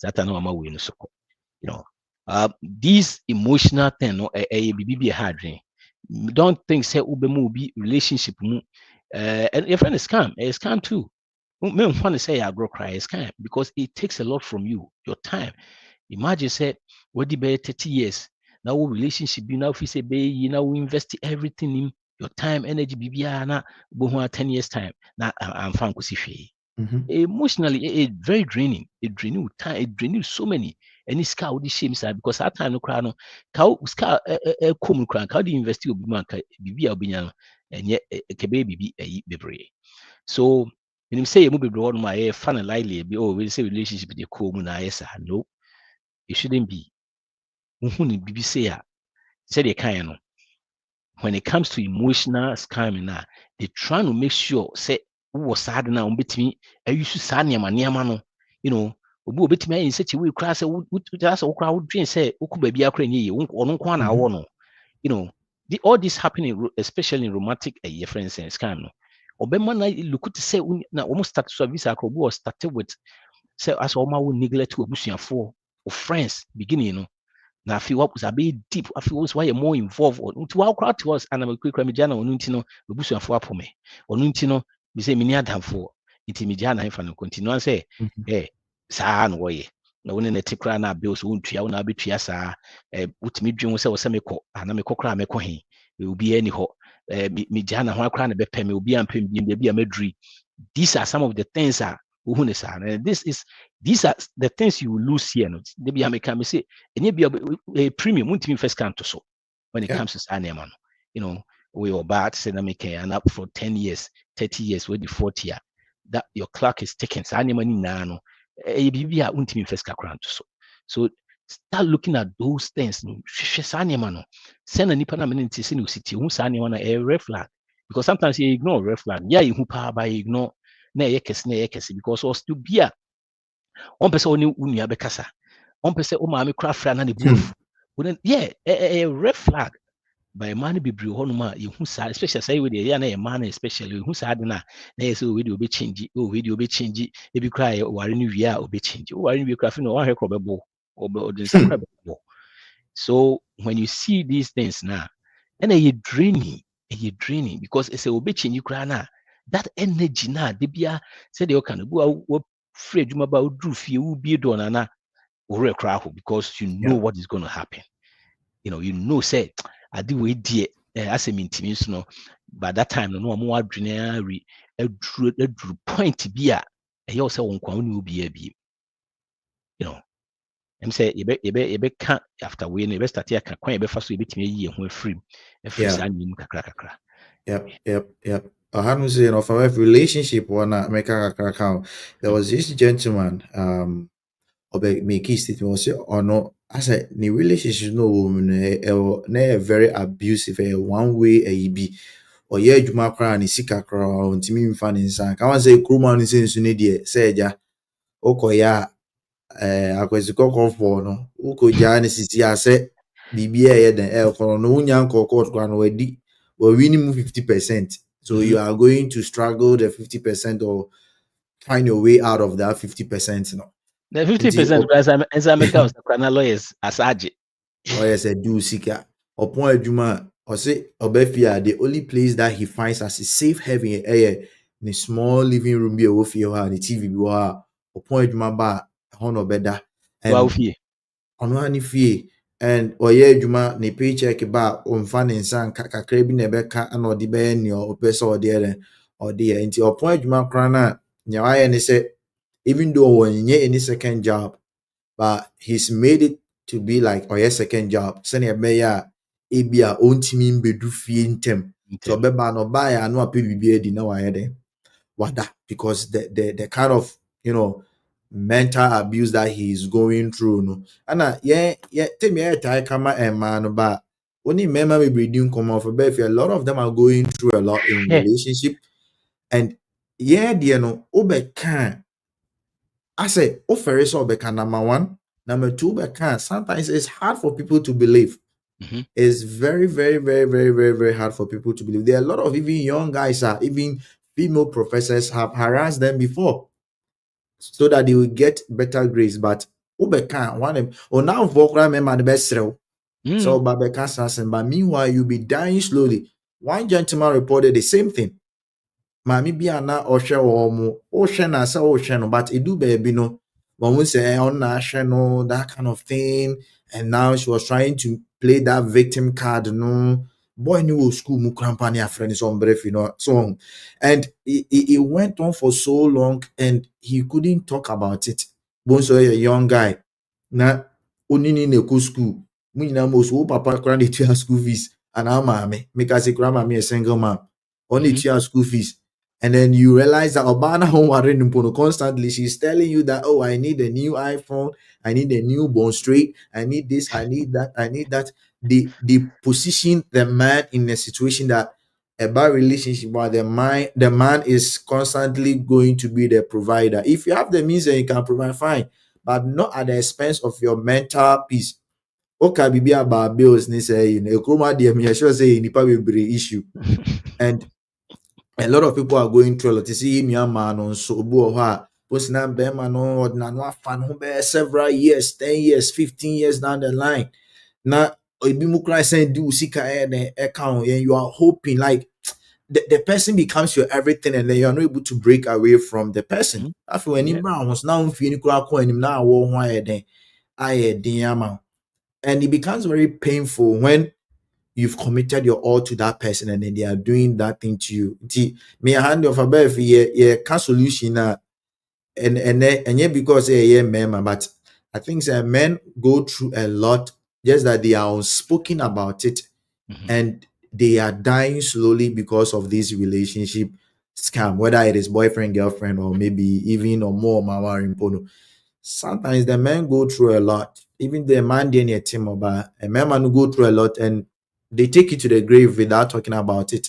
that no mama win so these emotional thing no a hard dream. Don't think say ube be relationship and your friend is scam too. Me want to say I grow cry is scam because it takes a lot from you, your time. Imagine say what the 30 years now relationship be now if you say you now invest everything in your time, energy, bibiana, 10 years time. Now I'm fine emotionally, it's very draining. It drains you time, it drains you so many. And it's cow the shame side because that time no crown cow scar come crown cow the invest you be man bibi and yet a baby be a bebre. So menim sɛ yɛ mu bebree hɔ nom a yɛfa no lightly bi we say relationship de cool mu na ayɛ saa. No, it shouldn't be. Wohu ne bibi say a sɛdeɛ kaeɛ no, when it comes to emotional scamming na they trying to make sure say wowɔ saa de no a wɔbɛtumi ayusu saa nneɛma no, you know, obi obɛtumi ayɛ nsɛkyi wei koraa sɛ sɛ wokora wodwen sɛ wokɔ baabi akora nyɛ yie ɔno nko a na awɔ no, you know, all this happening especially in romantic friends and scam no ɔbɛma na look to say na almost start so visa akɔ obi wɔ started with sɛ asɛ ɔma wo neglect abusuafoɔ or friends beginning no na afei was a bit deep afei wo so wayɛ more involved nti wakora to us anamekura megya na ɔno nti no abusuafoɔ apo me ɔno nti no me sɛ menni adamfoɔ nti megya na hefa no continue sɛ saa na wɔyɛ na wo ne ne te koraa na abɛ so wontua wo na abɛtua saa wotumi dwen wo sɛ wo sɛ mekɔ ana mekɔ koraa mekɔ he obiara ni hɔ megya na ho koraa na bɛpɛ me obiara mpɛ me baabi a maduri. These are some of the things that these are the things you will lose here. No, maybe I can say, and be a premium won't first come to so when it comes to Saneman. You know, we are bad, say and up for 10 years, 30 years, with the 40 year, that your clock is ticking. Saneman nano, a BB won't first come to so. So start looking at those things. Saneman, send a nipana minute in city, who Saneman a red flag. Because sometimes you ignore red flag. Yeah, you power by ignore na yɛkɛse because ɔsto bi a ɔmpɛ sɛ ɔne wo nua bɛkasa ɔmpɛ sɛ wo maame kora fra na ne bu afu red flag by ɛma no bebree hɔ nom a yɛhu saa especially sɛ yɛwɔ deɛ ɛyɛ na yɛma no especially yɛhu saa de no a na yɛ sɛ ɔwɛ deɛ ɔbɛkyingyi ebi koraa ɔware no wie a ɔbɛkyingyi ɔware no wie koraa fi na ɔwahwɛ kora ɔbɛbɔ ɔde nsa koraa bɛbɔ. So when you see these things now ɛna ɛyɛ draining because ɛsɛ ɔbɛkyingyi koraa na that energy na de bia said you can go afraid you about do fear will be done and because you know what is going to happen. You know say I do we dear as a means no by that time no more ordinary a point to be a also will be I'm say you can't after we never start here can quite be fast to be me free kakra. Yep. I say, from a relationship one make account. There was this gentleman, make it was say or no. I said the relationship no woman very abusive one way a be or yeah juma cry ni sika crown to me fan insan. I want say kruma ni sense ni say ja okoya akwesiko komfort no ukoja ni sisi ase bibia ye den kono no unya nkoko kwa no wadi we winning 50%. So you are going to struggle the 50% or find your way out of that 50%. No, the 50% as I make out the lawyers as aje. Lawyers do sika. Upon Juma or say Obefia, the only place that he finds as a safe haven in a small living room be a the TV be upon Juma ba hono beda and on fee. And oye juma ni paycheck ba omfa ne nsa kakra bi na ebeka na odi be ni opese odi nti opon juma kran na nyawaye ni say even though onye any second job but he's made it to be like oye second job sene be ya ebia ontimi mbedu fie ntem so beba no ba ya no ape bibia di na waye den wada because the kind of mental abuse that he's going through no and tell me kama man but only member we breeding come off a lot of them are going through a lot in relationship and dear no can I say offer is number one, number two sometimes it's hard for people to believe. It's very, very, very, very, very, very hard for people to believe. There are a lot of even young guys even female professors have harassed them before so that they will get better grades. But Ubeka, one of them, now Vokra member the best so Babeka Sassen, but meanwhile, you'll be dying slowly. One gentleman reported the same thing. Mami Biana Osha or Ocean as Ocean, but it do baby no. One would say on national, that kind of thing. And now she was trying to play that victim card, no. Boy knew school mukrampani friends on brief, so on. And it went on for so long and he couldn't talk about it. Bonso a young guy. Na onini ne school. Munina most papa cranny to school fees and our mammy. Make us a grandma me a single mom. Only 2 school fees. And then you realize that Obana home constantly she's telling you that, oh, I need a new iPhone, I need a new bone straight, I need this, I need that, I need that. They position the man in a situation that a bad relationship where the man is constantly going to be the provider. If you have the means and you can provide, fine, but not at the expense of your mental peace. Okay, bibi about bills ni say you know, me sure say nipa be issue. And a lot of people are going through a lot. You see, Myanmar on so Posina Bema no Nano fan who bear several years, 10 years, 15 years down the line. Now, Ibimu saying do sika account and you are hoping like the person becomes your everything and then you are not able to break away from the person. After when Yeah. Brown was now feeling him now, why then I and it becomes very painful when you've committed your all to that person and then they are doing that thing to you. Me a hand of a bear can solution and yeah, because yeah men, but I think men go through a lot, just that they are unspoken about it and they are dying slowly because of this relationship scam, whether it is boyfriend, girlfriend, or maybe even or more mama impono. Sometimes the men go through a lot. Even the man in a team about a man go through a lot and they take it to the grave without talking about it.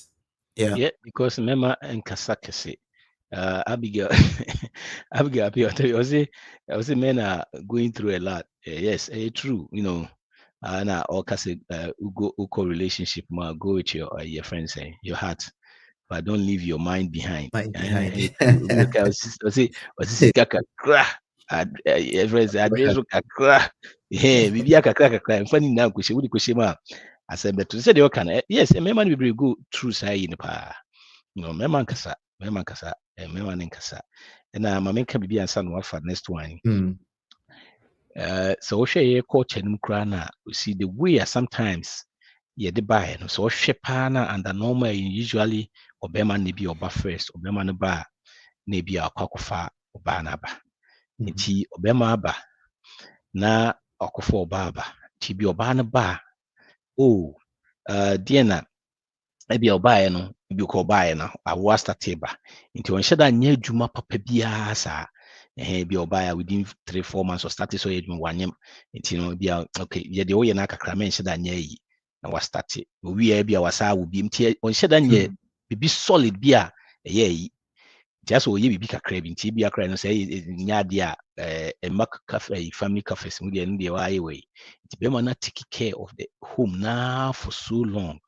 Yeah. Yeah, because remember in Kasakese, Abigail, Abigail, I was say men are going through a lot. Yes, true. You know, and all kasi ugo relationship, go with your friends, your heart, but don't leave your mind behind. Mind And behind. true. Because I say kakra, friends address kakra. Yeah, bibi kakra. In funny now, kushe wudi kushe ma. Assemble say they can. Yes, a man will go through say in the pa. No, mema nkasa, mema ne nkasa. Na ma menka bibi ansa no afa next one. Mm. So wohwe ye culture nim kra na, see the way sometimes ye de buy no, so wohwe pa na and the normal usually obema ne bi oba first, obema no ba na bi akwakofa oba na ba. Mhm. Nti obema aba na akwakofa oba aba. Nti bi oba no ba, oh, dear na ebi ɔbaeɛ no ebi kɔ ɔbaeɛ no awoa starte ba nti ɔnhyɛ da nyɛ adwuma papa biara saa bi ɔbaeɛ within 3-4 months ɔstarte so ɔyɛ adwuma wanyam nti no bia okay yɛdeɛ woyɛ no akakra menhyɛ da nyɛ ayi na wastarte owie bi a wasaa wo bi nti ɔnhyɛ da nyɛ biribi solid bi a ɛyɛ ayi nti asɛ ɔyɛ biribi kakra bi nti bi akra no sɛ nyɛ adeɛ a ɛma family cafes mu deɛ no deɛ waayɛ wɔ yi nti bɛrima no take care of the home na for so long.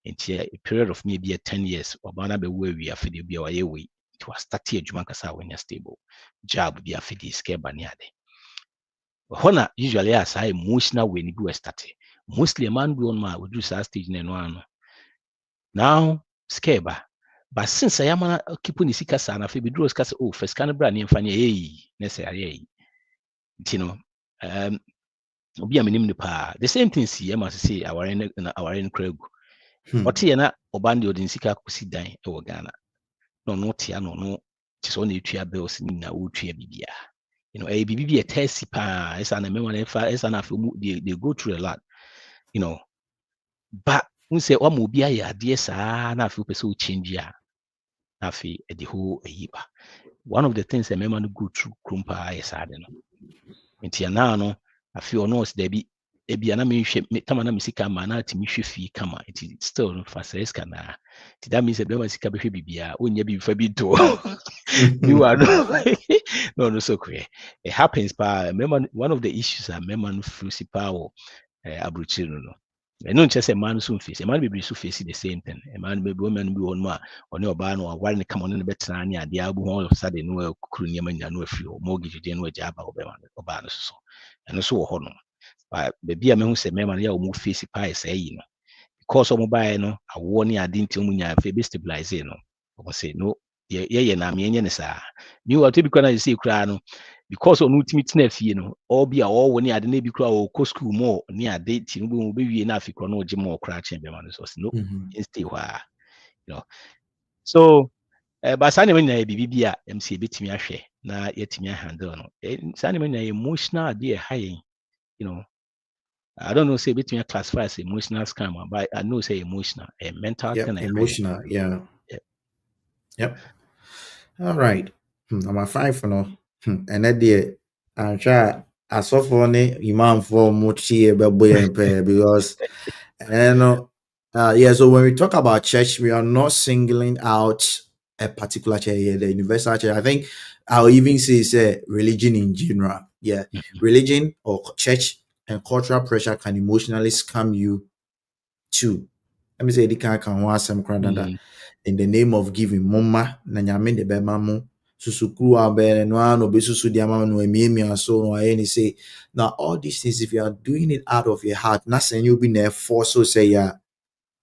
Nti a period of maybe 10 years ɔbaa no abɛwo awie afei bi a wayɛ wei nti wastarte adwuma nkasa a wanya stable job bi afei de sika ba ne ade hɔ na usually a saa emotional way no bi wɔ starte mostly a man bi wɔ no a wɔduru saa stage no ɛno ano now sika ba but since ɛyɛ ama no keep ne sika saa na afei bɛduru sika sɛ oh fa sika no bra ne mfa ne ɛyɛ yi na sɛ ayɛ yi nti no obi a menim no paa the same thing si ɛma sɛ sɛ aware no kora gu ɔte yɛ na ɔba no deɛ ɔde ne sika akɔsi dan wɔ Ghana na ɔno tea na ɔno kyɛ sɛ ɔna ɛtua bills no nyinaa wɔtua biribiara ɛyɛ biribi bi ɛtaa si paa ɛsa na mɛma no ɛsa na afei they go through a lot but wohu sɛ wama obi ayɛ adeɛ saa na afei wopɛ sɛ wochange a na afei ɛde hɔ ayi ba one of the things that mɛma no go through kurom paa yɛ saa de no nti ɛnaa no afei ɔno ɔsɛ daabi ebia na menhwɛ tama na me sika ma na atimi hwɛ fie kama nti still no fa sɛ sika na nti that means bɛma sika bɛhwɛ bibia ɔnyɛ bi fa bi to meanwhile no no so kɔɛ it happens pa one of the issues a mɛma no frusi pa wɔ aburokyire no ɛno nkyɛ sɛ mmaa no so mfeesi mmaa no bebree so face the same thing mmaa no bebree wɔn bi wɔ no a ɔne ɔbaa no aware ne kama ɔne no bɛtena ne adeɛ abu ho ɔsa de no akuru nneɛma nyinaa no afiri hɔ mortgage deɛ no agya aba ɔbaa no so ɛno so wɔ hɔ no baabi a mehu sɛ mmarima no yɛ a wɔn face paa yɛ saa yi no because wɔn baeɛ no awoɔ ne ade nti wɔn nyinaa afei bɛ stabilize no wɔn sɛ no yɛyɛ na menyɛ ne saa meanwhile to bi kora na yɛsɛ koraa no because ɔno tumi tena fie no ɔbi a ɔwɔ ne ade na ebi kora ɔkɔ school mu ne ade ti no bɛ wie na afei kora na ɔgye mu ɔkora kyɛn bɛrima no so ɔsɛ no stay hɔ a so but saa nneɛma nyinaa yɛ biribi bi a ɛm sɛ yɛbɛtumi ahwɛ na yɛtumi ahandle no saa nneɛma nyinaa yɛ emotional adeɛ ɛha yɛn I don't know say between classify as emotional scam, but I know say emotional, a mental Yeah, thing. emotional. Yeah. Yep. All right. Number five, no. And that day, I'm sure I saw for any imam for muchi boy and pay because and yeah. So when we talk about church, we are not singling out a particular church here, the universal church. I think I'll even say religion in general. Yeah, religion or church and cultural pressure can emotionally scam you too. Let me say the can want some that in the name of giving mama na nyame de bema mo susukuru abere no ano be susu di ama no emiemi so no aye ni say now all these things if you are doing it out of your heart na sen you be na force so say ya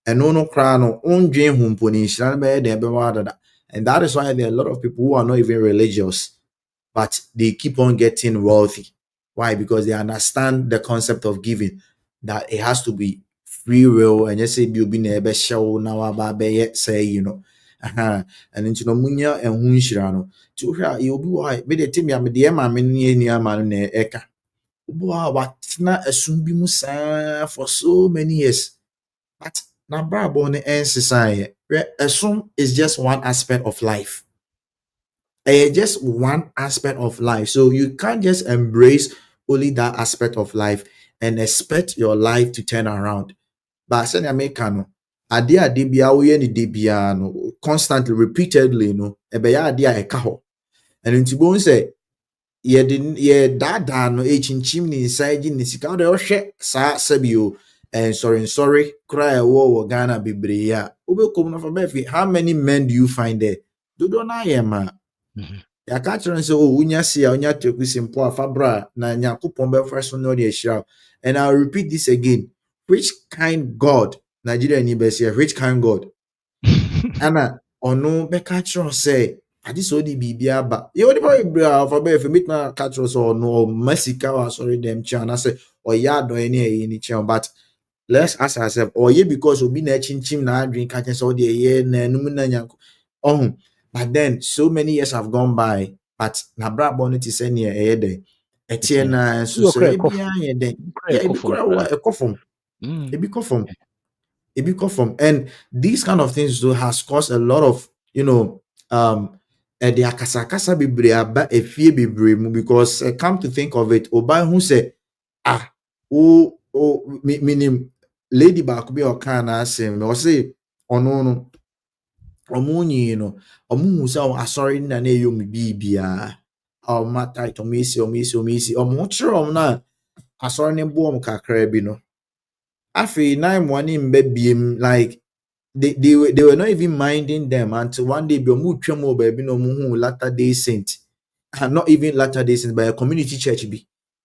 eno no kra no undwen hu mpo ni nhira be de be wa dada and that is why there are a lot of people who are not even religious but they keep on getting wealthy. Why? Because they understand the concept of giving, that it has to be free will, and you say you'll be never show now about say, you know. And into no munya and hunshirano. To her, you'll be why, but the team I'm the Emma near man eka. Wow, what na assume be musa for so many years. But na brabo ne en society. Assume is just one aspect of life, just one aspect of life. So you can't just embrace only that aspect of life and expect your life to turn around. But I said, Americano, ade bia woyɛ ne de bia no constantly repeatedly no ɛbɛyɛ ade a ɛka hɔ ɛno nti bohu sɛ yɛ daadaa no ɛkyinkyim ne nsa gye ne sika wode ɔhwɛ saa sɛbio nsɔrensɔre koraa ɛwɔ wɔ Ghana bebree a wobɛkɔm no fa bɛfi how many men do you find there dodoɔ no ayɛ ma yɛaka kyerɛ no sɛ wonya se a wonya tekusi mpo a fa bra na Nyankopɔn bɛfa so na ɔde ahyira wo. And I'll repeat this again, which kind God Nigeria ni bɛsi which kind God ana ɔno bɛka kyerɛ sɛ ade sɛ ɔde biribi aba yɛwɔ nipa bebree a ɔfa bɛyɛ fɛ metuma ka kyerɛ sɛ ɔno ɔma sika wɔ asɔre dɛm kyɛn anasɛ ɔyɛ adɔe ne ɛyɛ ne kyɛn but let's ask ourselves ɔyɛ because obi na ɛkyinkyim na adwene ka kyerɛ sɛ ɔde ɛyɛ na ɛnum na Nyanko ɔho. But then so many years have gone by, but na brabo no ti say near ɛyɛ den ɛtie na so so ebia yɛ den yeah ebi kora ɛkɔ fam and these kind of things though has caused a lot of the akasakasa bebree aba efie bebree mu because come to think of it oba who say minim lady baako bi ɔka na asɛm na ɔse ɔno no ɔmo nyi no ɔmo hu sɛ asɔre na na ɛyɛ ɔmo bibia ɔmo tight ɔmo esi ɔmo kyerɛ ɔmo na asɔre ne bo ɔmo kakra bi no afei nine money mba biem like they were not even minding them until one day bi ɔmo twam wɔ baabi na ɔmo hu Latter-day Saint not even Latter-day Saint but a community church bi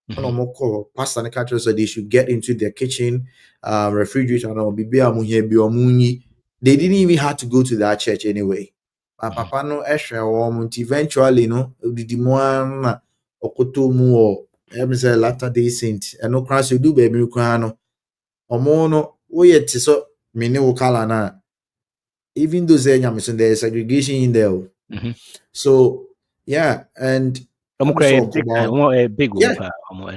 and ɔmo call pastor and catch so they should get into their kitchen refrigerator and ɔmo bibi a ɔmo hia bi ɔmo nyi. They didn't even have to go to that church anyway. But papa no eventually no didi mo na okoto mu o say Latter-day Saint and no cross you do baby kra no omo no wo ye te so me ne wo kala na even though say nyame so there is segregation in there. So yeah, and a big room,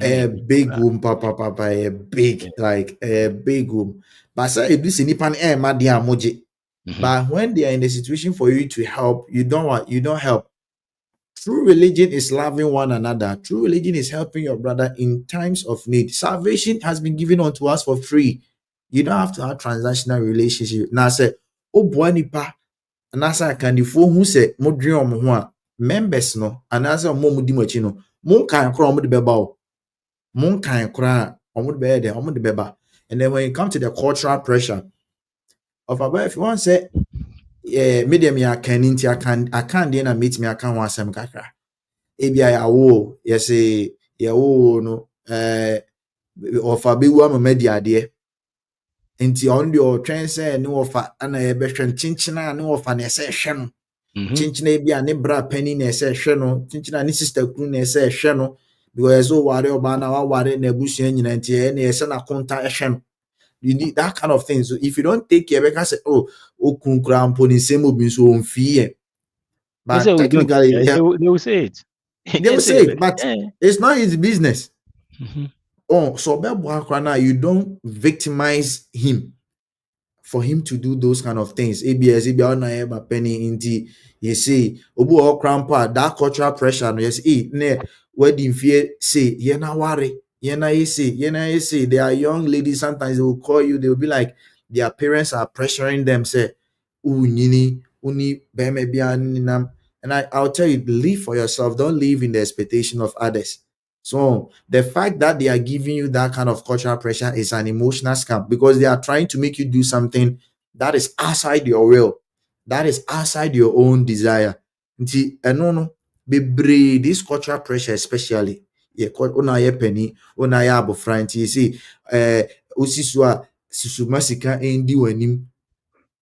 a big room, papa, a big like a big room. But say this nipan madia moji. But when they are in the situation for you to help, you don't help. True religion is loving one another. True religion is helping your brother in times of need. Salvation has been given unto us for free. You don't have to have transactional relationship. Now say, oh boy nipa, and as I can who say mo dream mo members no, and as a mo mudi mochi no, mo kan kro mo de beba mo kan kra mo de be there, mo de beba. And then when you come to the cultural pressure of about if you want say medium ya can into I can then meet me I can want some kakra. Ebia ya wo yes ya wo no ofa be wo ma media de nti on the otwen say ne ofa ana ye behwe chinchina ne ofa na se hwe no chinchina ebia ne bra pani na se hwe no chinchina ne sister kru na se hwe no because so ware oba na wa ware na abusua nyina nti e na ye se na konta hwe no. You need that kind of thing. So if you don't take care, because say, but technically, they will say it. They will say it, but it's not his business. Oh, so now you don't victimize him for him to do those kind of things. ABS, penny indeed. You see, obu or crampa, that cultural pressure, no, yes, ne, wedding fear, say, yena worry, yena say, they are young ladies, sometimes they will call you, they will be like, their parents are pressuring them, say, nini, uni, and I'll tell you, live for yourself, don't live in the expectation of others. So the fact that they are giving you that kind of cultural pressure is an emotional scam because they are trying to make you do something that is outside your will, that is outside your own desire. No, bebree this cultural pressure especially. Yeah, una ye penny, una ye abofra nti you see, osiso a susuma sika endi wanim.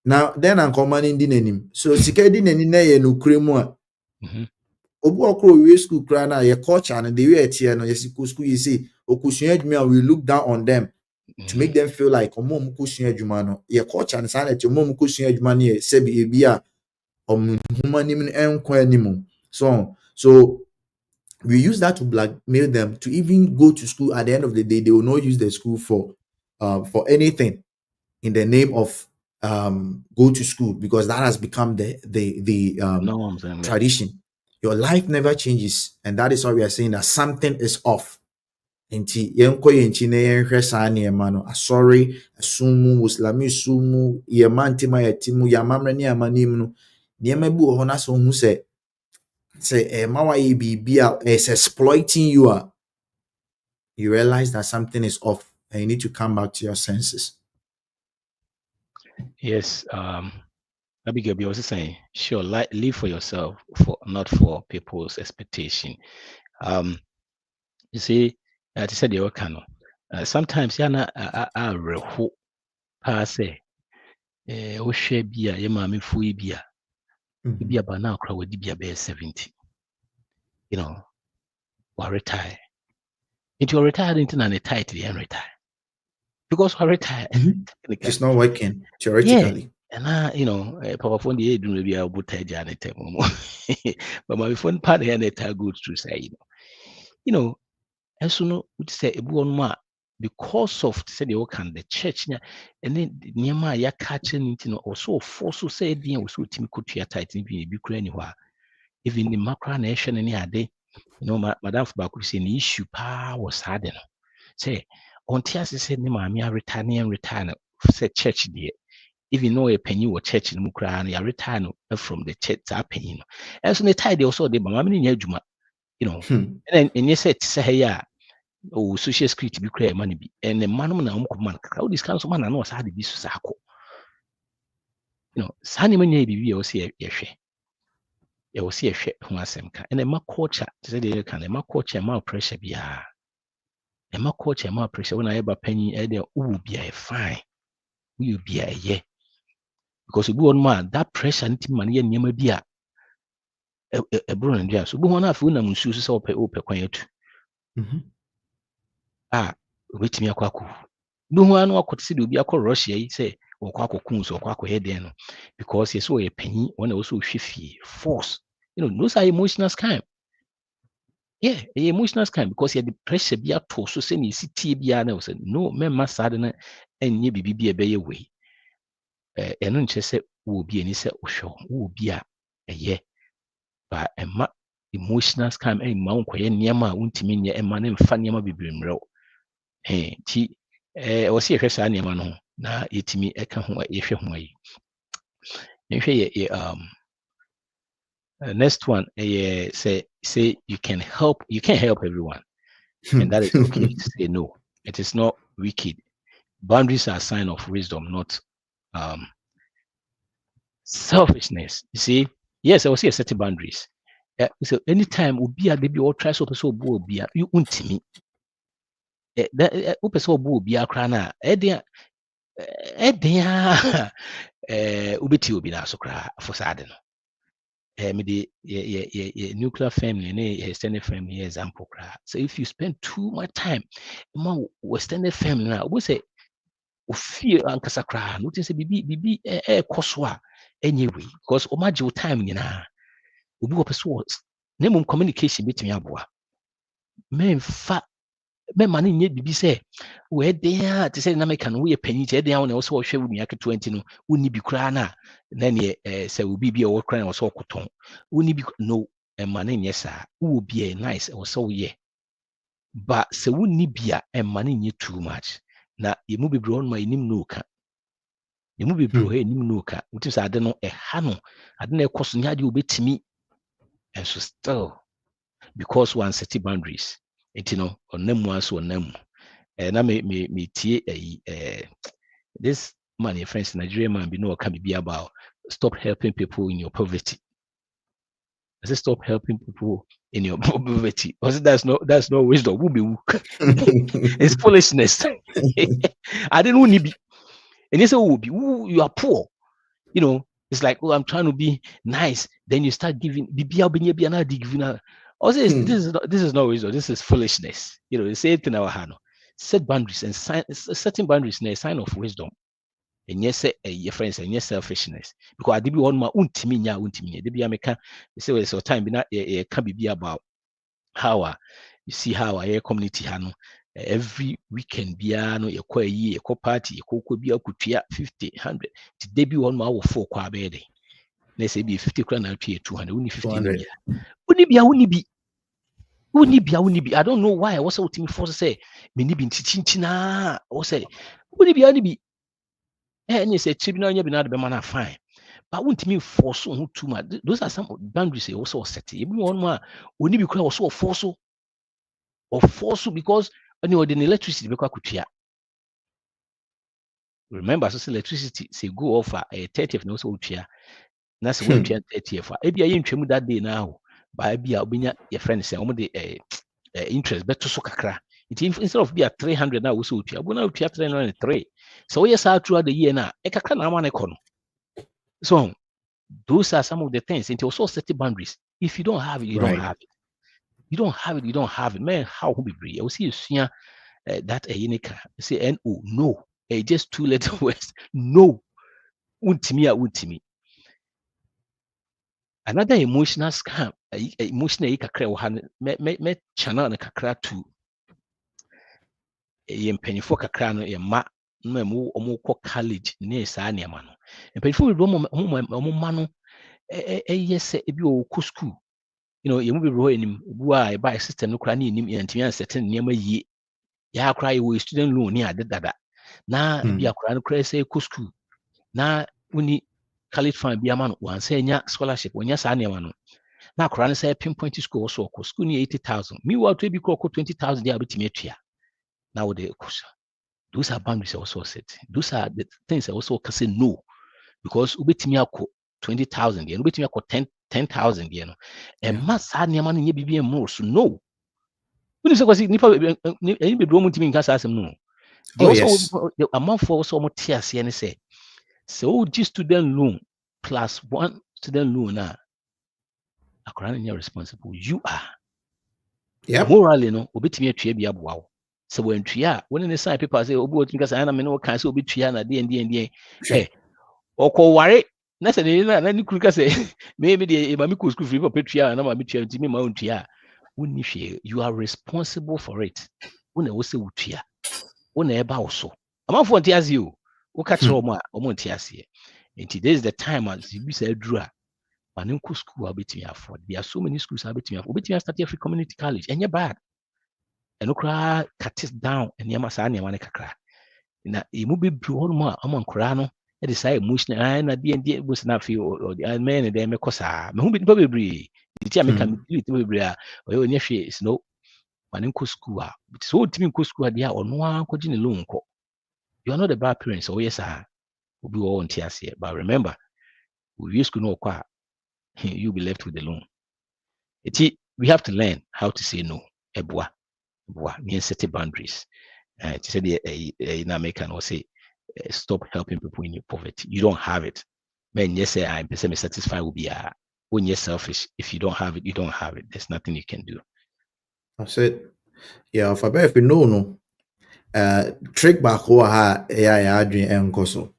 Now then I'm commanding di nanim. So sika di nanim na ye no kremu a. Obu okro we school kra na your culture and the way etie no yes school you see okusua adwuma we look down on them to make them feel like omo kusua adwuma no your culture and sanity omo kusua adwuma no se bi bia humanim enko animu so we use that to blackmail them to even go to school. At the end of the day, they will not use the school for anything in the name of go to school because that has become the norms and tradition. Your life never changes, and that is why we are saying that something is off. Nti yenko yenchi na yenhwe saa nneɛma no asɔre asumu muslimi sumu yɛma ntima yɛtimu yɛamammerɛ ne yɛamanim no nneɛma bi wɔ hɔ na sɛ ohu sɛ ma wayɛ biribi a is exploiting you you realize that something is off and you need to come back to your senses. Yes, Abigail, I was saying, sure, live for yourself, not for people's expectation. You see, as I said, the Okano. Sometimes yana a reho pass o share bia ye mami fui bia bia ba na okra wadi bia be 70. You know, or retire. Into your retired into an tight the end retire. Because we retire. It's not working theoretically. Yeah. And you know, Papa phone the do maybe I'll put a Janet. But my phone part here that I go through say, you know, and so no say because of say the work and the church and then near ya catching it, you know, also force to say the also team could be tight in be anywhere. Even the macro nation any day, you know, Madam Baku say the issue was hard. Say until I said me mammy return say church there. Even though a penny or church in Mukran, you return from the church penny. And so the tide also the mammy juma, you know, and you said say yeah, oh social security be clear money be and the man man how this council man knows how to be so you know, Sunny money be we also a share. You will see a share who has and a more culture say they can a more culture more pressure be a more culture more pressure when I ever penny there will be a fine. Will be a year. Because we want man that pressure and money and never be a bro and so we want to have one so so open quiet. Wait me a kwaku. No one could see to be a Russia, say, or quaco coons or quaco head then because he saw a penny when also shifty force. You know, those are emotional scam. Yeah, a emotional scam because he had the pressure be a to so send you see TBR said, no, men must sadden and ye be a bay away. And then say will be any set show will be a year. But a emotional scam a mount quiet near my untimia and man and funny be brimrow. Hey, tea, was here saa nneɛma no na yɛtumi ɛka ho yɛhwɛ ho ayi. Yɛhwɛ next one say you can't help everyone, and that is okay to say no. It is not wicked. Boundaries are a sign of wisdom, not selfishness. You see, yes, I will say setting boundaries. So anytime obi a baby or try so person obo obi a you untimi. That person obo obi a kra na ubeti obi na so kra for sad no. Me the nuclear family and extended family example kra. So if you spend too much time among extended family now, we say fear ankasa kra no tin say bibi koswa anyway because o magye time nyina obi wo person na mum communication betimi aboa men fa me man nye bibi say we dey to say na make no we panyi che dey na so hwe wuni ake 20 no woni bi kra na ne say obi bi o kra na so koton woni bi no man nye sa wo bi nice o so ye but se woni bia man nye too much na yemu bebre on ma enim no ka yemu bebre ho enim no ka wuti say ade no ha no ade na ekoso nya de obetimi and so still because one set boundaries it no onam aso onam na me tie this man your friends Nigerian man be no can be about stop helping people in your poverty. I say stop helping people in your poverty. I said that's no wisdom. It's foolishness. I didn't want to be. And you say, you are poor. You know, it's like, oh, I'm trying to be nice. Then you start giving. Also, this is not wisdom. This is foolishness. You know, the same thing our hand. Set boundaries and setting boundaries is a sign of wisdom. And yes, your friends and yes, selfishness. Because I did one my untimi nya untimi. They be American. They say well, so time be not can be about how you see how our community hano every weekend bia no ye kwa yi ye kwa party ye kwa bia kutua 50 100 today be one ma wo 4 kwa be dey na say be 50 kwa na tue 200 woni 50 no ya woni bia I don't know why I was so team force say me ni bi ntitintina o say woni bia and you say tribunal nya bi na de be man fine but won't mean force on too much. Those are some boundaries they also set. Even one more woni bi kwa also force because the electricity be kwa kutia. Remember, so electricity say go off a 30th no so utia. Na se won 30th. Ebi aye ntwemu that day now. Ba bia obinya your friend say omo de interest beto so kakra. Instead of be at 300 now we so utia. Obo na utia 303. So we say throughout the year na e kakra na amane kono. So those are some of the things. And also set the boundaries. If you don't have it, you don't have it. You don't have it, you don't have it. Man, how will be brave? I will see you see that a unica. Say no. Just 2 letter words. No. Untimi. Another emotional scam. Emotional kakra me channel na kakra to mpanyifo kakra no ma mo college ne saa ne ma no. Mpanyifo do mo ma no yes ebi o ko school. You know, you move enim bua buy system no kra na enim yantimi an certain niam yie. Ya kra you student loan ni adedada. Na bi akra no kra say ko school. Na uni college fund bi ama no wan say nya scholarship, wan nya saa niam no. Na akra no say pinpoint school so ko school ni 80,000. Meanwhile to bi ko 20,000 dia betimi atua. Na wo de kosa. Those are boundaries also set. Those are the things I also can say no because ubetimi akọ 20,000 there, ubetimi akọ 10,000 there no. And massa niam no nye bibi more so no. When you say kwasi nipa any be drum ntimi nka asem no. They also the amount for also mo tiase and say so just student loan plus 1 student loan na akora na responsible you are. Morally no obetimi atua bi aboa wo. So when tua when the sign paper say obi otimi kasa na me no kan say obi tua na de okoware na say na ni kuru kasa me de ma me ko school free for tua na ma me tua ntimi ma ontua. You are responsible for it. When I say utia, when I eba also. I'm for you. O catch Roma, Omontiasie. And today is the time as you say, Dra. Manunku school are between afford. There are so many schools are between afford. Between start free community college, and you're bad. And no cry, cut it down, and Yamasani, Manaka. Na imubi bruno among Corano, and decide emotional and at the end was not feel or the man and then Mecosa. Who be probably the Jamaican or your is no manenko school so timi nko school dia ono anko gine loan ko. You are not a bad parent so yes obi wo on tiase but remember we use school no kwa you be left with the loan. We have to learn how to say no. Eboa means set boundaries. To say the in American or say stop helping people in your poverty. You don't have it. Men yes say I'm satisfied will be when you're selfish. If you don't have it, you don't have it. There's nothing you can do. That's it. Yeah, if I bet if you know no trick back over ha AI adwin enko so.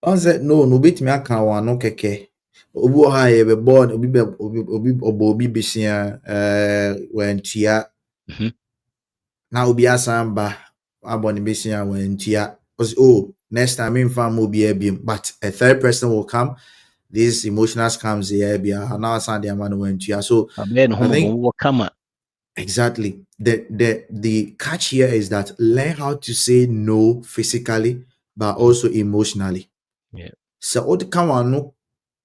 On said no betimi aka wa no keke. Obi ha ye be born obi besia when tia na obi asan ba abɔ ne besia wantua ɔsɛ oh next time memfa ma obi abiem, but a third person will come, these emotional scams here now asan de ama no wantua. So I think come. exactly the catch here is that learn how to say no physically but also emotionally. Yeah. So what come on no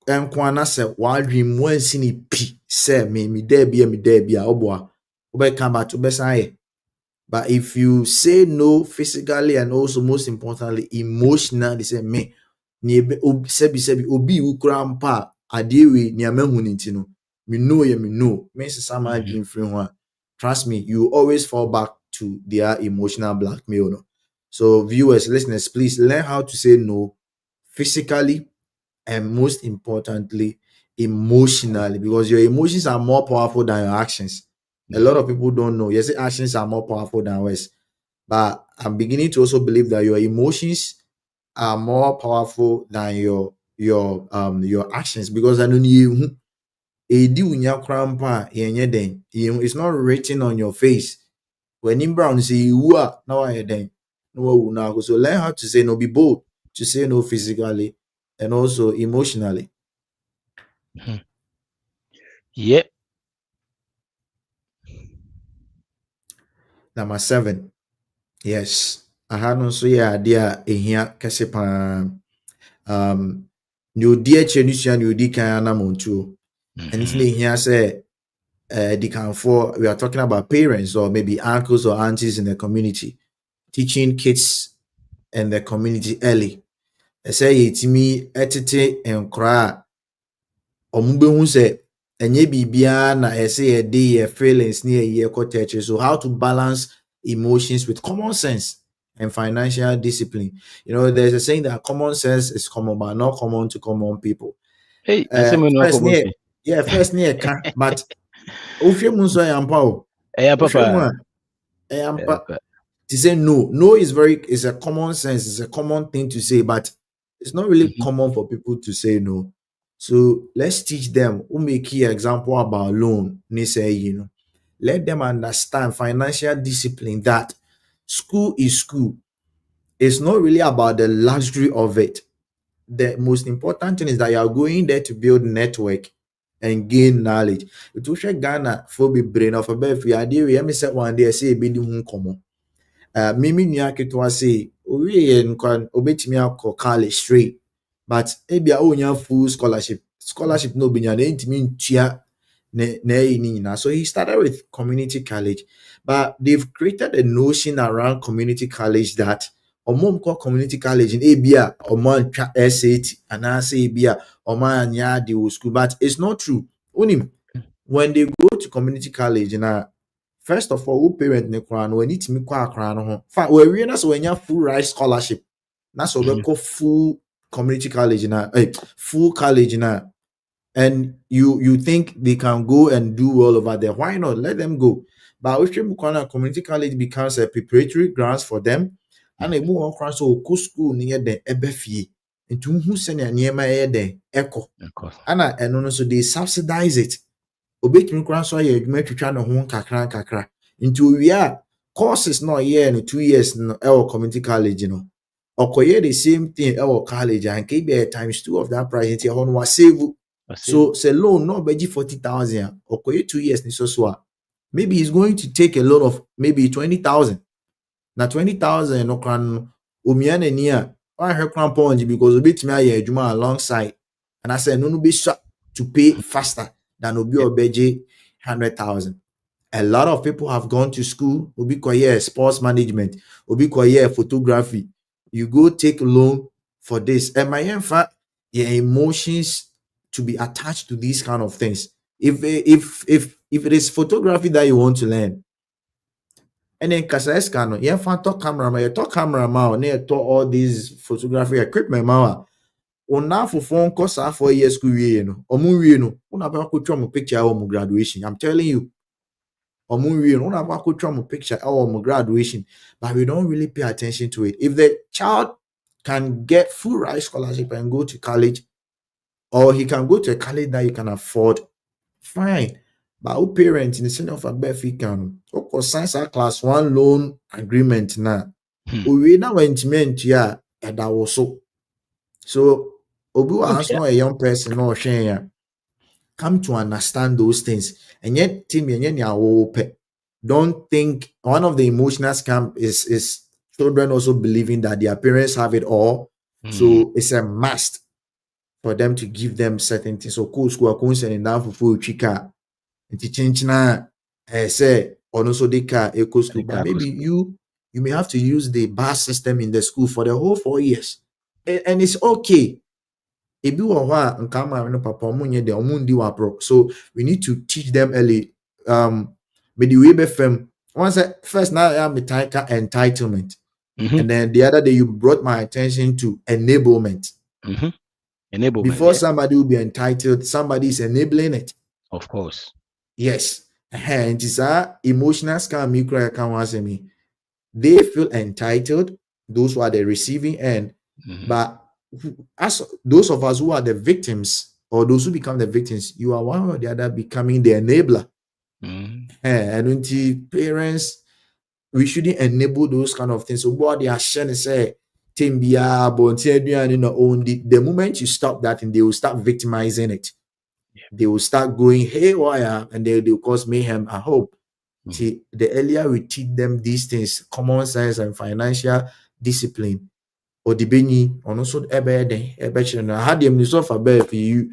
enkwana se wadwin mu ansi ne pi se me da bia oboa obeka ba to besan. But if you say no physically and also most importantly emotionally, say me ni sebi obi ukura mpa adewe ni amahu ni ntino me know me sesama dream free ho. Trust me, you always fall back to their emotional blackmail. No? So viewers, listeners, please learn how to say no physically and most importantly emotionally, because your emotions are more powerful than your actions. A lot of people don't know. Yes, actions are more powerful than words, but I'm beginning to also believe that your emotions are more powerful than your actions, because I know you it's not written on your face. When in brown say you are now I then no now, so learn how to say no, be bold to say no physically and also emotionally. Yep. Number 7, yes, I had also yeah idea here kese new dear chenusha new di kan na montuo. And it's here say for we are talking about parents or maybe uncles or aunties in the community teaching kids in the community early. I say it's me etete enkra ombehu say enye bibia na say your feelings near your cottage. So how to balance emotions with common sense and financial discipline. You know, there's a saying that common sense is common, but not common to common people. Hey, I say First near, yeah, first near can, but Ofemu so yampa o. Yeah, Papa. Yampa. To say no. No is a common sense, it's a common thing to say, but it's not really common for people to say no. So let's teach them who make key example about loan. They say, let them understand financial discipline, that school is school. It's not really about the luxury of it. The most important thing is that you are going there to build network and gain knowledge. It will share Ghana for be brain of a bed. We are there. We say one day, say, be the common. Mimi nua ketewa say owie nkwan obetimi akọ college straight, but ebia onya full scholarship no obinya na ntimi ntua na so he started with community college, but they've created a notion around community college that omom call community college in ebia omo SAT and I say ebia omo anya the school, but it's not true. Unim, when they go to community college na first of all, who parent ne kora no ani timi kwa akra no ho fa we na so wanya full ride scholarship na so be call full community college na full college na, and you think they can go and do well over there, why not let them go? But Oshimukwana community college becomes a preparatory grounds for them, and a move on so ko school near the ebefie into who send a near my den echo and no so they subsidize it. Obetumi kora so yɛ adwuma twitwa ne ho kakra nti owie courses no ɔyɛ no 2 years no ɛwɔ community college no ɔkɔyɛ the same thing ɛwɔ college and can be times 2 of that price nti ɛhɔ no wa save. So say loan no ɔbɛgye 40,000 ɔkɔyɛ 2 years ni so a maybe he's going to take a loan of maybe 20,000. na 20,000 no kora no omia n'ani a ɔahwɛ kora mpɔngye because obetumi ayɛ adwuma alongside, and I say no be sure to pay faster than obi obeje 100,000. A lot of people have gone to school, obi koye sports management, obi koye photography. You go take loan for this. And my your emotions to be attached to these kind of things. If it is photography that you want to learn, and then Kasaiskano, yeah, talk camera, you talk camera, all these photography equipment, ona for phone course 4 years school wie no omu wie no una ba ko twa mo picture our graduation. I'm telling you, omu wie no una ba ko twa mo picture our graduation, but we don't really pay attention to it. If the child can get full ride scholarship and go to college, or he can go to a college that you can afford, fine, But our parents in the sense of a befican, or signs a class 1 loan agreement na. We now went meant ya and that was so obi has no a young person or share come to understand those things. And yet team don't think one of the emotional scam is children also believing that their parents have it all. So it's a must for them to give them certain things. So cool school are sending down for chika and change na say or also the car eco school. But maybe you may have to use the bus system in the school for the whole 4 years. And it's okay. Ebi wɔ hɔ a nka maame no papa ɔmo nyɛ deɛ ɔmo ndi wapro. So we need to teach them early. But the way befem once first now I am entitlement. And then the other day you brought my attention to enablement. Enablement. Before somebody will be entitled, somebody is enabling it. Of course. Yes. And it's a emotional scam me. They feel entitled, those who are the receiving end, but as those of us who are the victims or those who become the victims, you are one or the other becoming the enabler. And until parents, we shouldn't enable those kind of things. So what they are sharing say, the moment you stop that and they will start victimizing it. They will start going haywire and they'll cause mayhem. I hope. See, the earlier we teach them these things, common sense and financial discipline, or the beni, or also had them resolve a bear for you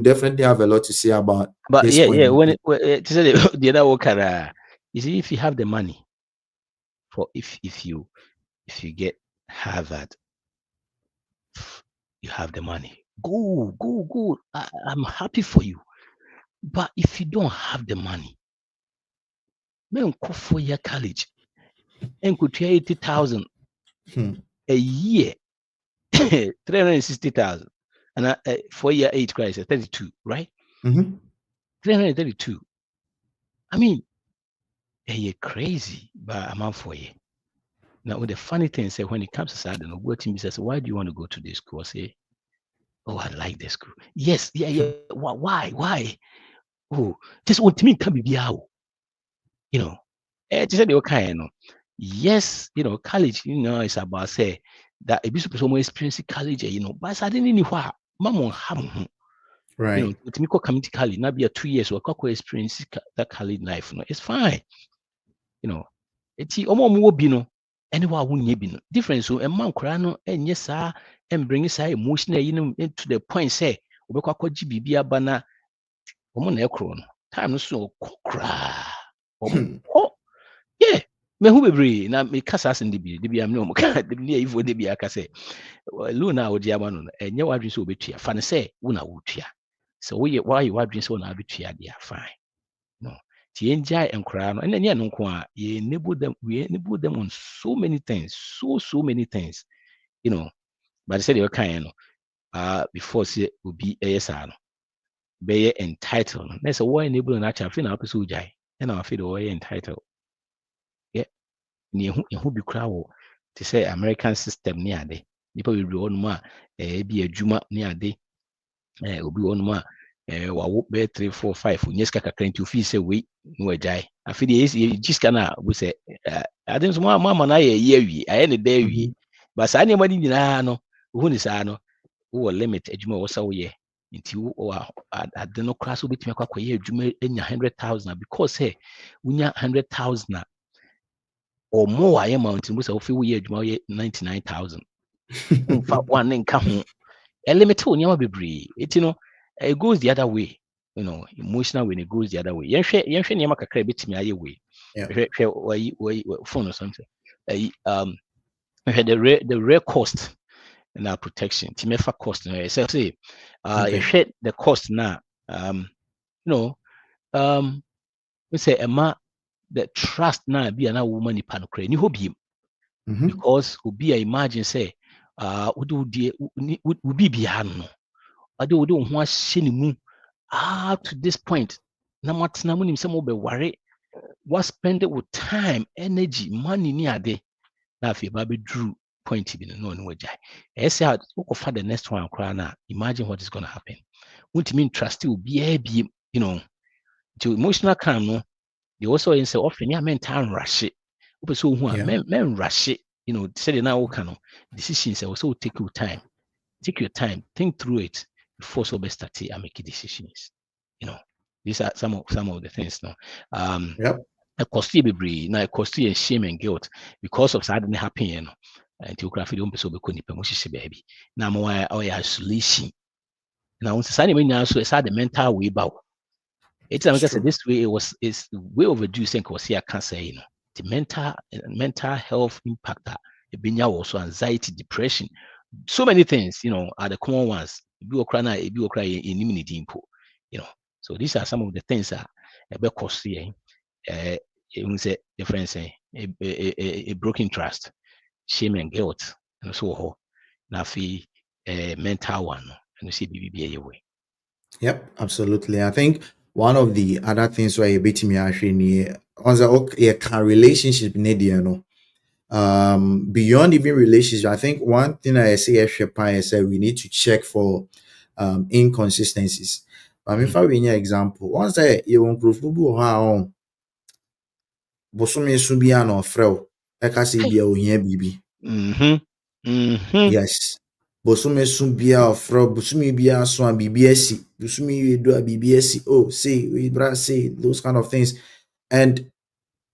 definitely have a lot to say about but this yeah, point. Yeah, when to say the other worker, you see, if you have the money for if you get Harvard, you have the money. Go. I'm happy for you. But if you don't have the money, man, go for your college and could pay 80,000 a year, 360,000, and 4 year 8 crisis 32, right? 332. I mean, you're crazy, but I'm out for you. Now, the funny thing is that when it comes to Saturday, what team says, why do you want to go to this school? I say, oh, I like this school. Yes, yeah. Why? Oh, just want to me come be out. Just say okay, yes, college, it's about say that a bit more experience college, but I didn't know what mama have. Right. To me, community college, not be a 2 years or experience that college life. It's fine. It's omo bi no anywhere wunye bi no difference so man kora no enye saa and bring saa emotional into the point say obekwa kwaji bibi aba na omo na ekro no time no so kra yeah me hu bebre na me kasa asen de bi am ne omo ka de bi ifo de bi aka say loan na odi ama no enye wadwe so obetua fa ne say wo na wotua so wo ye why wadwe so na abetua dia fine no enjoy and cry and then we enable them on so many things, so many things, but they said they were kind before say will be ASR be entitled. That's a why enable an actual feel episode jai and I feel the way entitled. Yeah, who be crowd to say American system near day. People will be on ma be a juma near day. Will be on ma wawo bɛyɛ 3 4 5 nyɛ sika kakra nti ofii sɛ wei na wagyae afei deɛ yɛgye sika no a wo sɛ ade nso mama no ayɛ ɛyɛ awie ayɛ ne da awie but saa nneɛma no nyinaa no wohu ne saa no wowɔ limit adwuma a wɔ sɛ woyɛ nti ade no koraa sɛ wobɛtumi akɔ akɔyɛ adwuma anya 100,000 because sɛ wonya 100,000 a or more ayɛ ma nti bo sɛ wofei woyɛ adwuma woyɛ 99,000 womfa one ne nka ho ɛlimit wo nneɛma bebree ɛti no it goes the other way, emotional when it goes the other way. Yenhwe nneɛma kakra betimi aye way. Hwɛ phone or something. The real cost and our protection. Timefa cost. Say yɛhwɛ the cost now. We say the trust now be na woman nipa no kra ni hɔ biem because obi a imagine say would be no. Ade wo ho ahyɛ ne mu to this point na matena mu nim sɛ mo bɛware what spend it with time energy money ni ade na afei ba bɛduru point bi no no wagyae ɛsɛ a wokɔfa the next one koraa na imagine what is going to happen wontumi trust obiara bi to emotional calm no they also say often yeah mental rush it so who men rush it said now can decisions also take your time think through it before so best start and make decisions these are some of the things now a cost be now cost and shame and guilt because of suddenly happening and you craft don't be so baby now more isolation now once so the mental way about it's like I said this way it's way overdue saying because here can't say the mental health impact that also anxiety, depression, so many things are the common ones. So these are some of the things that cause here say difference a broken trust, shame and guilt, and so on. Now mental one and you see BBB away. Yep, absolutely. I think one of the other things where you beat me actually on the relationship beyond even relationship, I think one thing I say I said we need to check for inconsistencies. But if I bring an example, once you want proof how bosome so bia na ofrɛ eka say bia ohia bibi. Yes. Bosome so bia ofrɛ bosome bia so a bibi asi bosome we do a bibi asi say we bra say those kind of things, and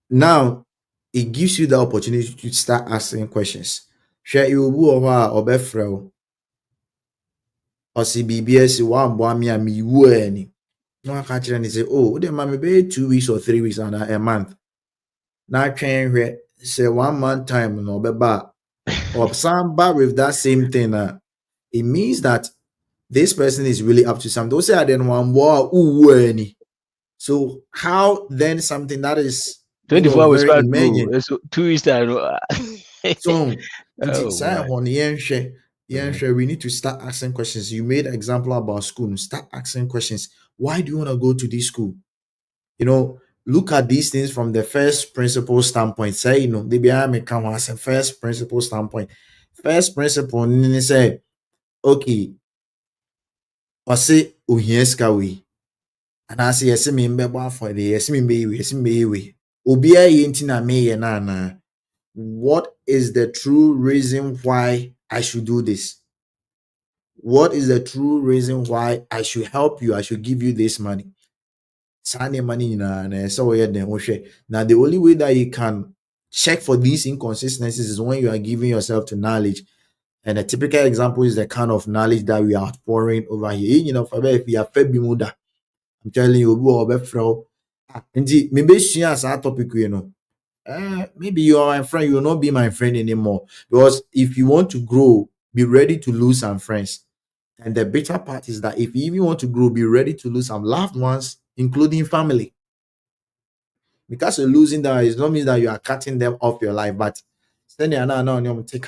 now it gives you the opportunity to start asking questions. Share you wo ho a obefrɛ o osi bibi asi wa mbo ami a mi wu ani no aka kire ni say de ma me be 2 weeks or 3 weeks and a month na twɛn hwɛ say 1 month time no obeba or somebody with that same thing it means that this person is really up to something. Don't say I didn't want more. So how then something that is 24 hours very emergent. So 2 weeks time. So we need to start asking questions. You made an example about school. Start asking questions. Why do you want to go to this school? Look at these things from the first principle standpoint. Say, they be come as a first principle standpoint. First principle, say, okay, ɔse ohia sika wei anaasɛ yɛsɛ me mbɛbɔ afɔde yɛsɛ me mbɛyɛ yɛsɛ me mbɛyɛ wei obiara yɛ nti na meyɛ no anaa? What is the true reason why I should do this? What is the true reason why I should help you? I should give you this money. Saa nneɛma no nyinaa na ɛsɛ wɔyɛ den wohwɛ. Now the only way that you can check for these inconsistencies is when you are giving yourself to knowledge. And a typical example is the kind of knowledge that we are pouring over here. If you are fed bimuda, I'm telling you, maybe she has a topic, maybe you are my friend, you will not be my friend anymore. Because if you want to grow, be ready to lose some friends. And the bitter part is that if you even want to grow, be ready to lose some loved ones, including family. Because you're losing them, it not mean that you are cutting them off your life, but then you are take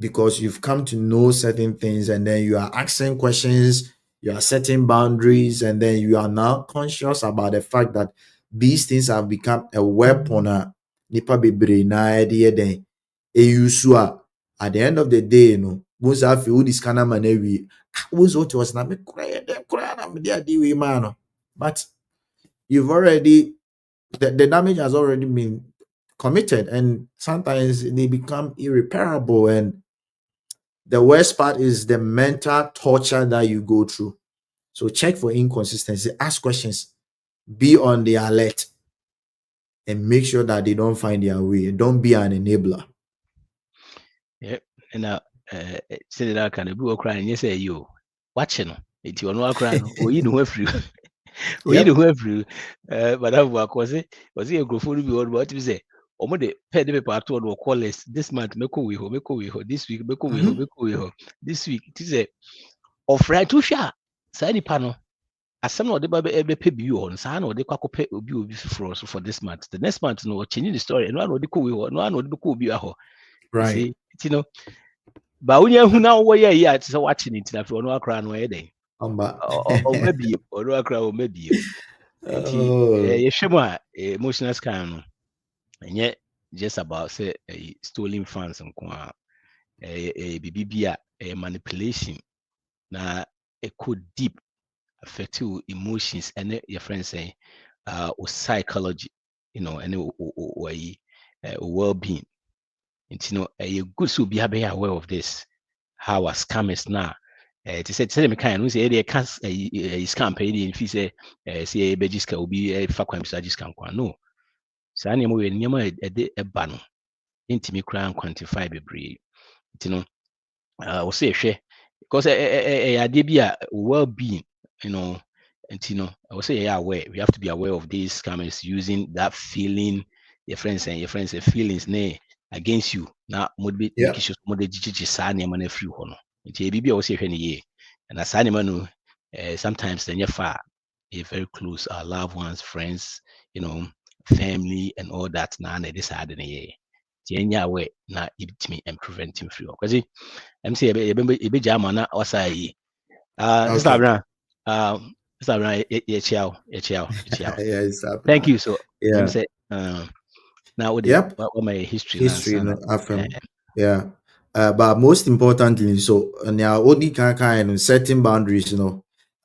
because you've come to know certain things and then you are asking questions, you are setting boundaries, and then you are now conscious about the fact that these things have become a weapon nipa bebre na then at the end of the day once I feel this kind of man was na me but you've already the damage has already been committed, and sometimes they become irreparable. And the worst part is the mental torture that you go through. So check for inconsistency, ask questions, be on the alert, and make sure that they don't find their way. Don't be an enabler. Yep. And say that kind of be crying. You say you watching it. You know crying. Or you know free. Or you know free. But I was it a group for what you say. Omo de pay the paper to no call us this month make we ho this week make we ho this week it is a of right to share say nipa no asem na ode ba be pay bi ho say na ode kwakope obi for this month the next month no change the story no na ode ko we ho no na ode be ko obi ho right ba unya hu na wo ye ya say watching it na for no akra no e den o mabi o no akra o mabi enti ye hwem a emotional scan no enye just about say stolen funds nko a bibia manipulation. Na it could deep affect your emotions and your friends say or psychology, and well-being. And a good so be aware of this. How a scammers now. To say me kind, we say they can't scam pay the if you say bejiska will be fa kwam sa jiska nkwa. No. Saa nneɛma wɔ nneɛma a ɛde ɛba no ntumi koraa quantify bebree. Nti no wɔsɛ yɛhwɛ because ɛyɛ adeɛ bi a well-being, nti no wɔsɛ yɛyɛ aware. We have to be aware of these scammers using that feeling, your friends say feelings ne against you. Na mode be Yeah. make sure mode gyegyegye saa nneɛma no afiri hɔ no. Nti biribi a wɔsɛ yɛhwɛ no yie. Na saa nneɛma no sometimes ɛnyɛ far. They're very close, our loved ones, friends, family and all that. Na this had in a year. Tienya way na ibitimi and prevent him free. Because I'm saying ebe jama na osai. This Abraham. This Abraham chiao. Yeah, it's happening. Thank you. So Yeah. I'm say now what Yep. what my history History, na yeah. But most importantly, so now only kind setting boundaries,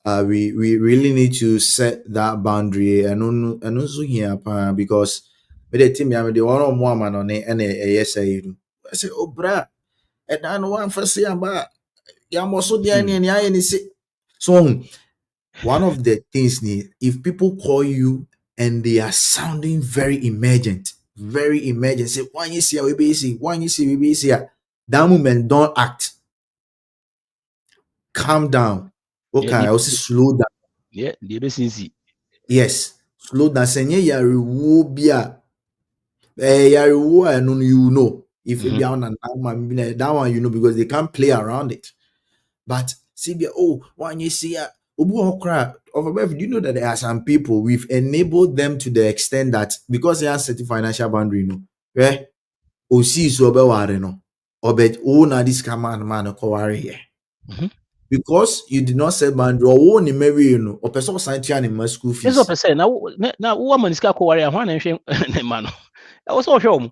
we really need to set that boundary and also here because with the team, the one woman on it and yes, I say, oh, bra, and I know one for say about Yamoso, so one of the things, if people call you and they are sounding very emergent, say, one you see, we be see, one you see, we be see, that moment don't act. Calm down. Okay, Yeah, also slow down. Yeah, the easy. Yes, slow down. Senye ya rewo bia, ya rewo and you know. If it be on that one, because they can't play around it. But see, one you see, do you know that there are some people we've enabled them to the extent that because they have set financial boundary, where see so na this man here. Because you did not set boundary or won't marry or person sign in school fees. That's what I said. Now woman is called warrior. One and shame man. That was all show.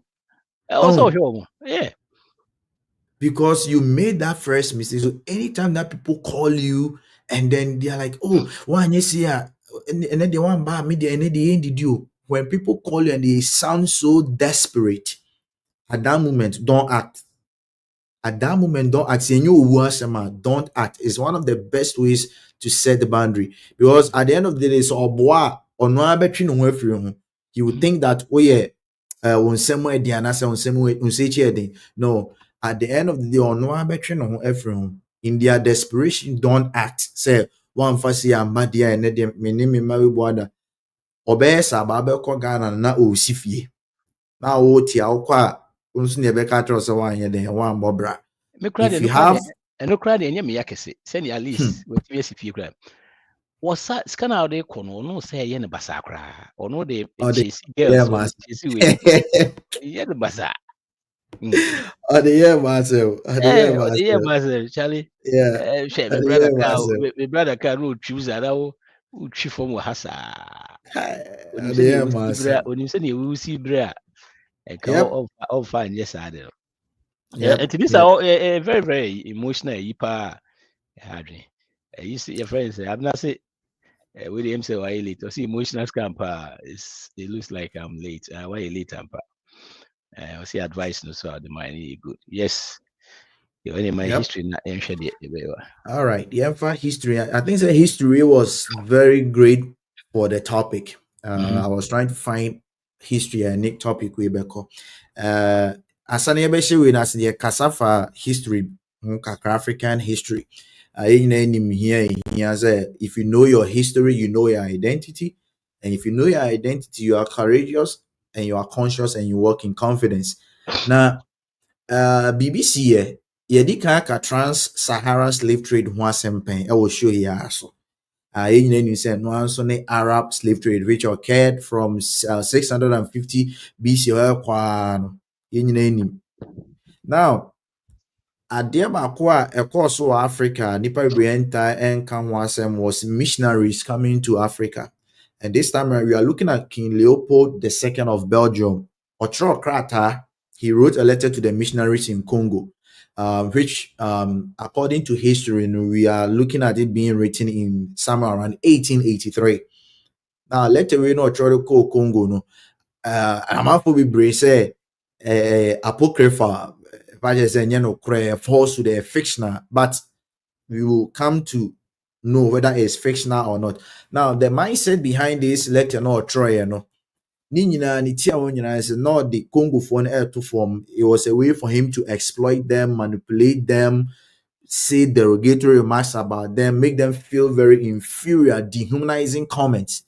Yeah. Because you made that first mistake. So anytime that people call you and then they're like, oh, why you see and then they want buy media and then they end you. When people call you and they sound so desperate, at that moment, don't act. At that moment, don't act. Don't act. It's one of the best ways to set the boundary. Because at the end of the day, so or no between you would think that, oh yeah, on somewhere on somewhere no, at the end of the day, or no between in their desperation, don't act. Say one fasi amadia and then me name me marry brother. Obesa babeko Ghana na o sifie. Na o tia o kwa unsu ne beka trust one here then one bobra. If you have no crowd and me yakese, send at least with PSP crime. Was that scan out there kono no say yen basakra or no they chase girls or chase we yen basa. Oh the year myself. Yeah, myself, Charlie. Yeah. My brother can no choose that who chief from Hasa. When you say you see bra, and come all fine, yes, I do. And to this are very, very emotional. Yipa, Hadri. You see your friends. I'm not say William say why late. I see emotional scamper. It looks like I'm late. Why you late, Ampa? I see advice no so the mind good. Yes. My history not all right. For history, I think the history was very great for the topic. I was trying to find history a unique topic way back. Asani ebeshi we nas the Kasafa history, African history. If you know your history, you know your identity. And if you know your identity, you are courageous and you are conscious and you work in confidence. Now, BBC yɛdi kan ka trans-Saharan slave trade ho asɛm pɛn ɛwɔ show yi ara so. Yɛn nyinaa nim sɛ no nso ne Arab slave trade which occurred from 650 BC kwaa no. Yɛn nyinaa nim. Now, adeɛ baako a ɛkɔɔ so wɔ Africa, nipa bebree nka ho asɛm was missionaries coming to Africa. And this time we are looking at King Leopold II of Belgium. Ɔtwerɛ krataa. He wrote a letter to the missionaries in Congo. which according to history, we are looking at it being written in somewhere around 1883. Now, let the way no try call Congo no. I'm after we brace apocrypha, if I just say no false to the fictional, but we will come to know whether it's fictional or not. Now, the mindset behind this letter no try no. Ni nyinaa ne tia wɔn nyinaa sɛ na ɔde Congofoɔ no ɛɛto fam. It was a way for him to exploit them, manipulate them, say derogatory remarks about them, make them feel very inferior, dehumanizing comments.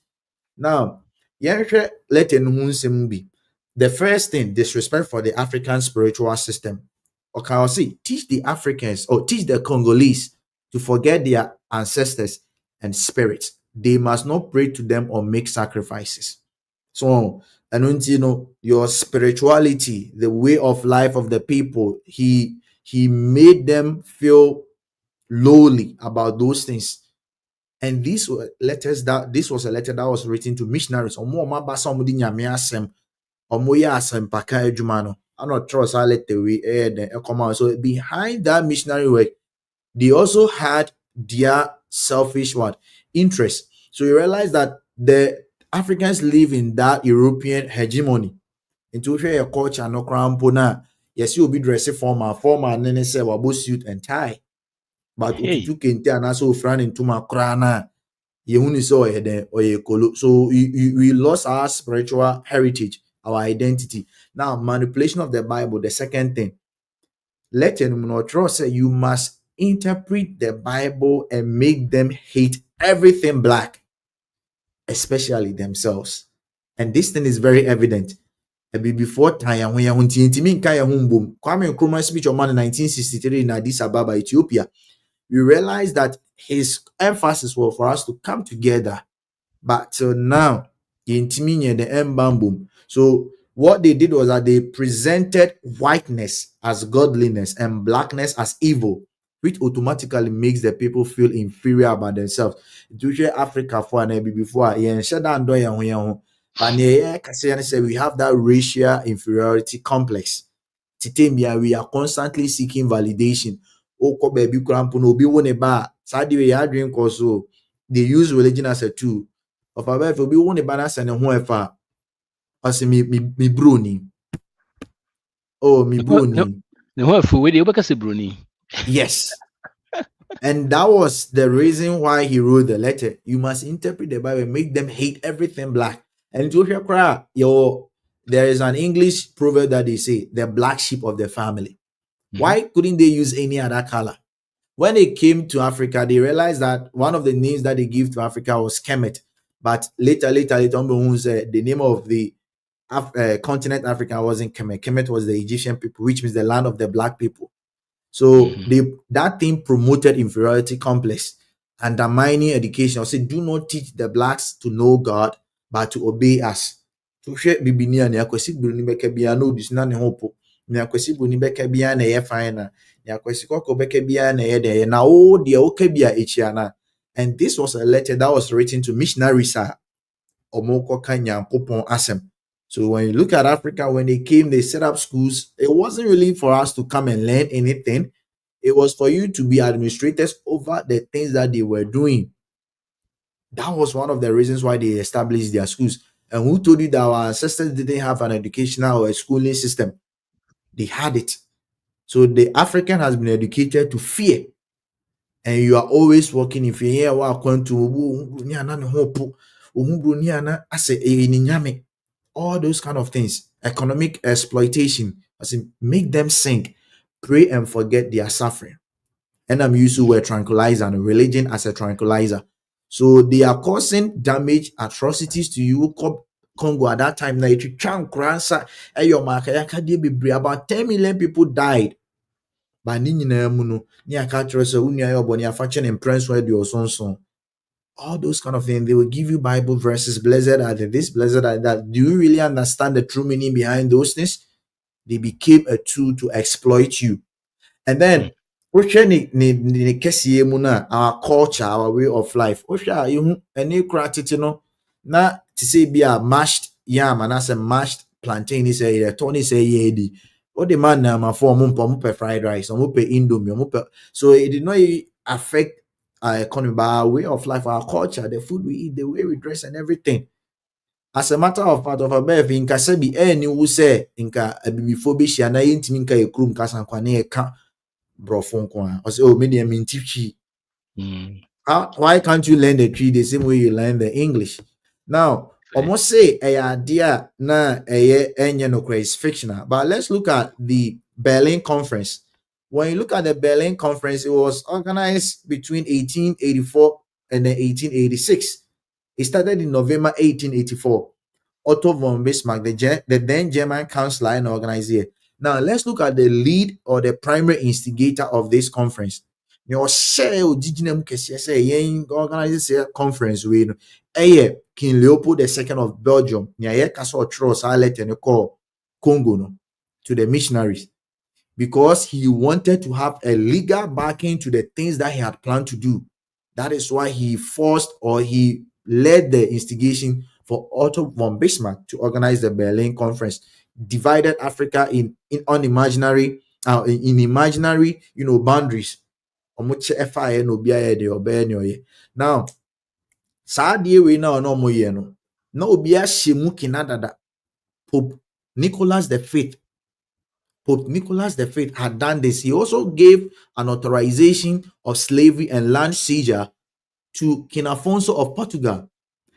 Now, let be the first thing, disrespect for the African spiritual system. Okay, I'll see, teach the Africans or teach the Congolese to forget their ancestors and spirits. They must not pray to them or make sacrifices. So, and you know, your spirituality, the way of life of the people, he made them feel lowly about those things. And these were letters this was a letter that was written to missionaries. I'm not trust I let the way come out. So behind that missionary work, they also had their selfish interest. So you realize that the Africans live in that European hegemony. Into share your culture no crown pona. Yes, you'll be dressing formal and then say wabo suit and tie. But ututu kente anaso fran into my krana. So we lost our spiritual heritage, our identity. Now, manipulation of the Bible, the second thing. Let them trust say you must interpret the Bible and make them hate everything black, especially themselves. And this thing is very evident. Before time when Kwame Nkrumah's speech on 1963 in Addis Ababa, Ethiopia, we realized that his emphasis was for us to come together. But till now, the boom. So what they did was that they presented whiteness as godliness and blackness as evil, which automatically makes the people feel inferior about themselves. Do you Africa for an before? But we have that racial inferiority complex. We are constantly seeking validation. They use religion as a tool. Of our life, we want a balance and whoever as me brony. Oh, me brony. Yes. And that was the reason why he wrote the letter. You must interpret the Bible, make them hate everything black. And to hear cry, there is an English proverb that they say, the black sheep of the family. Mm-hmm. Why couldn't they use any other color? When they came to Africa, they realized that one of the names that they give to Africa was Kemet. But later, the name of the continent Africa wasn't Kemet. Kemet was the Egyptian people, which means the land of the black people. So that thing promoted inferiority complex, undermining education. I say, do not teach the blacks to know God, but to obey us. So bibinia ne akwesi bruni beka bia no dis na ne hopo. Ne akwesi bruni beka bia na ye fine na. Ne akwesi koko beka bia na ye de na o de o ka bia echiana. And this was a letter that was written to missionaries omoko kanya kopon asem. So when you look at Africa, when they came, they set up schools. It wasn't really for us to come and learn anything. It was for you to be administrators over the things that they were doing. That was one of the reasons why they established their schools. And who told you that our ancestors didn't have an educational or a schooling system? They had it. So the African has been educated to fear. And you are always working in fear. All those kind of things. Economic exploitation. As in, make them sink, pray and forget their suffering. And I'm used to word tranquilizer and religion as a tranquilizer. So they are causing damage, atrocities to you. Congo at that time, about 10 million people died. But all those kind of things, they will give you Bible verses, blessed are this, blessed are that. Do you really understand the true meaning behind those things? They became a tool to exploit you. And then our culture, our way of life. Na to say be a mashed yam and as a mashed plantain is a Tony say yedi. What the man now for mumpa fried rice, mumpa indomie, mumpa. So it did not affect our economy, but our way of life, our culture, the food we eat, the way we dress, and everything. As a matter of fact, of a bev, in Kasabi, any who say, Inka, a bimophobic, and I ain't minka a krum casankwane, a brofonqua, or say, oh, many a mintichi. Why can't you learn the tree the same way you learn the English? Now, almost say a idea na is fictional, but let's look at the Berlin Conference. When you look at the Berlin Conference, it was organized between 1884 and then 1886. It started in November 1884. Otto von Bismarck, the then German chancellor and organizer. Now, let's look at the lead or the primary instigator of this conference. You share original organize conference with King Leopold II of Belgium. Near Castle Trust, I let you call Congo no, to the missionaries because he wanted to have a legal backing to the things that he had planned to do. That is why he forced or he led the instigation for Otto von Bismarck to organize the Berlin Conference, divided Africa in unimaginary, in imaginary, boundaries. Now, sadie we na ono mo ye no. Na obi ahyemu kinadada. Pope Nicholas V. Pope Nicholas V had done this. He also gave an authorization of slavery and land seizure to King Afonso of Portugal.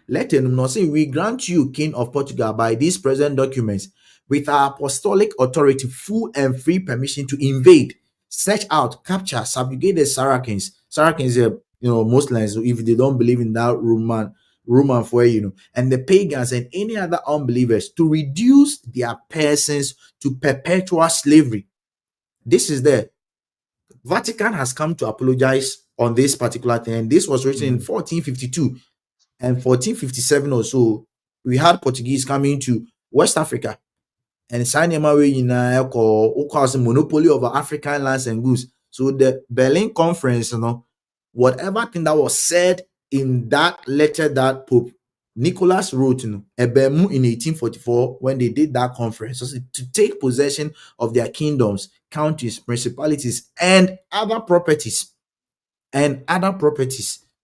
Let him know, say, we grant you, King of Portugal, by these present documents, with our apostolic authority, full and free permission to invade, search out, capture, subjugate the Saracens. Saracens are, Muslims, if they don't believe in that Roman for and the pagans and any other unbelievers to reduce their persons to perpetual slavery. This is the Vatican has come to apologize on this particular thing, and this was written in 1452. And 1457 or so, we had Portuguese coming to West Africa and signing away in monopoly over African lands and goods. So the Berlin Conference, whatever thing that was said in that letter that Pope Nicholas wrote, Ebemu in 1844, when they did that conference, so to take possession of their kingdoms, counties, principalities, and other properties.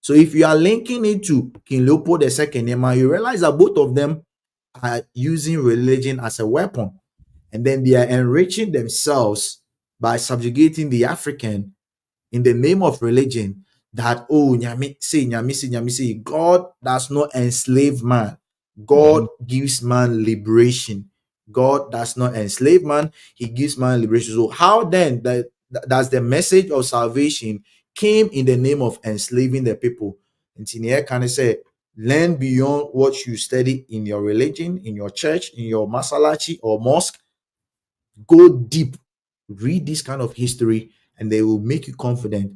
So if you are linking it to King Leopold II, you realize that both of them are using religion as a weapon, and then they are enriching themselves by subjugating the African in the name of religion. That nyame say, God does not enslave man. God gives man liberation. God does not enslave man. He gives man liberation. So how then does the message of salvation came in the name of enslaving the people? And here can I say, learn beyond what you study in your religion, in your church, in your masalachi or mosque. Go deep, read this kind of history, and they will make you confident.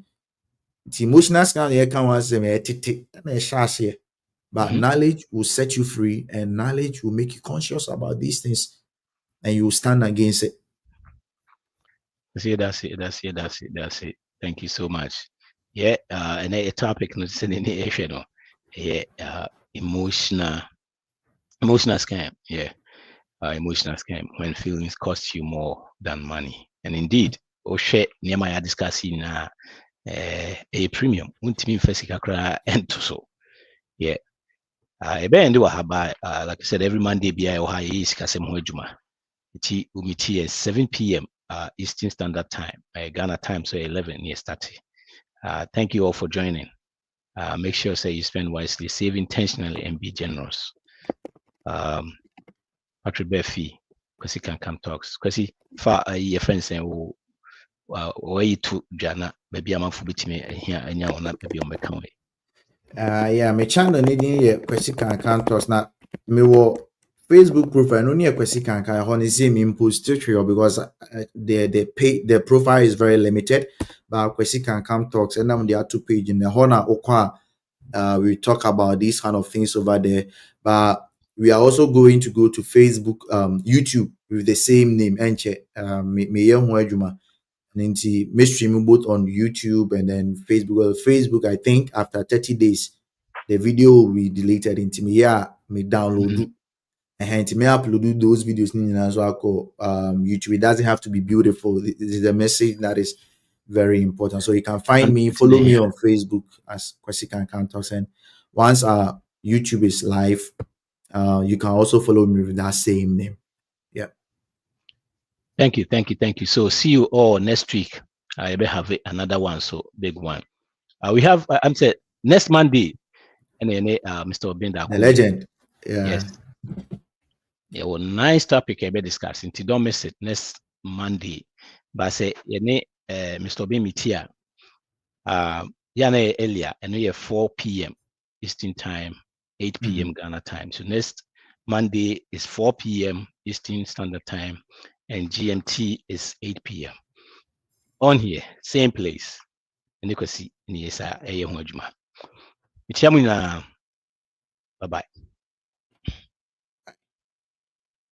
The emotional scan here can was but knowledge will set you free, and knowledge will make you conscious about these things, and you will stand against it. That's it. Thank you so much. Yeah, and a topic no emotional scam. Yeah, emotional scam when feelings cost you more than money. And indeed, share near my discussing a premium. Untimi mfesi kakra ento so. Yeah. Ebe ndi wa haba, like I said, every Monday bi ayo ha is kasem ho adwuma. Iti umiti 7 p.m. Eastern Standard Time. Ghana time, so 11 years 30. Thank you all for joining. Make sure say you spend wisely, save intentionally, and be generous. Patrick Befi, Kwesi can come talks. Kwesi, fa your friends saying, way to Jana, maybe I'm for betting here and now not maybe on my count. Yeah, my channel needing a Kwesi can talks now. Me wo Facebook profile no near Kwesi can honestly me post tutorial because the profile is very limited. But Kwesi can come talks and now there are 2 pages in the Hona Okwa. We talk about these kind of things over there, but we are also going to go to Facebook, YouTube with the same name. Enche, me stream both on YouTube and then Facebook. Well, Facebook, I think after 30 days, the video will be deleted into me. Yeah, me download and may upload those videos as well. YouTube, it doesn't have to be beautiful. It is a message that is very important. So you can find me, follow me on Facebook as Kwesi Kantos, and once YouTube is live, you can also follow me with that same name. Yeah. Thank you. So see you all next week. I will have another one, so big one. We have I'm saying next Monday, and then Mr. Obinda, the legend. Yeah. Yes. Yeah, well, nice topic I be discussing. Don't miss it next Monday. But say Mr. Obinda yeah, earlier, and we have 4 p.m. Eastern time, 8 p.m. Ghana time. So next Monday is 4 p.m. Eastern Standard Time, and GMT is 8 p.m. On here, same place. And you can see, bye bye.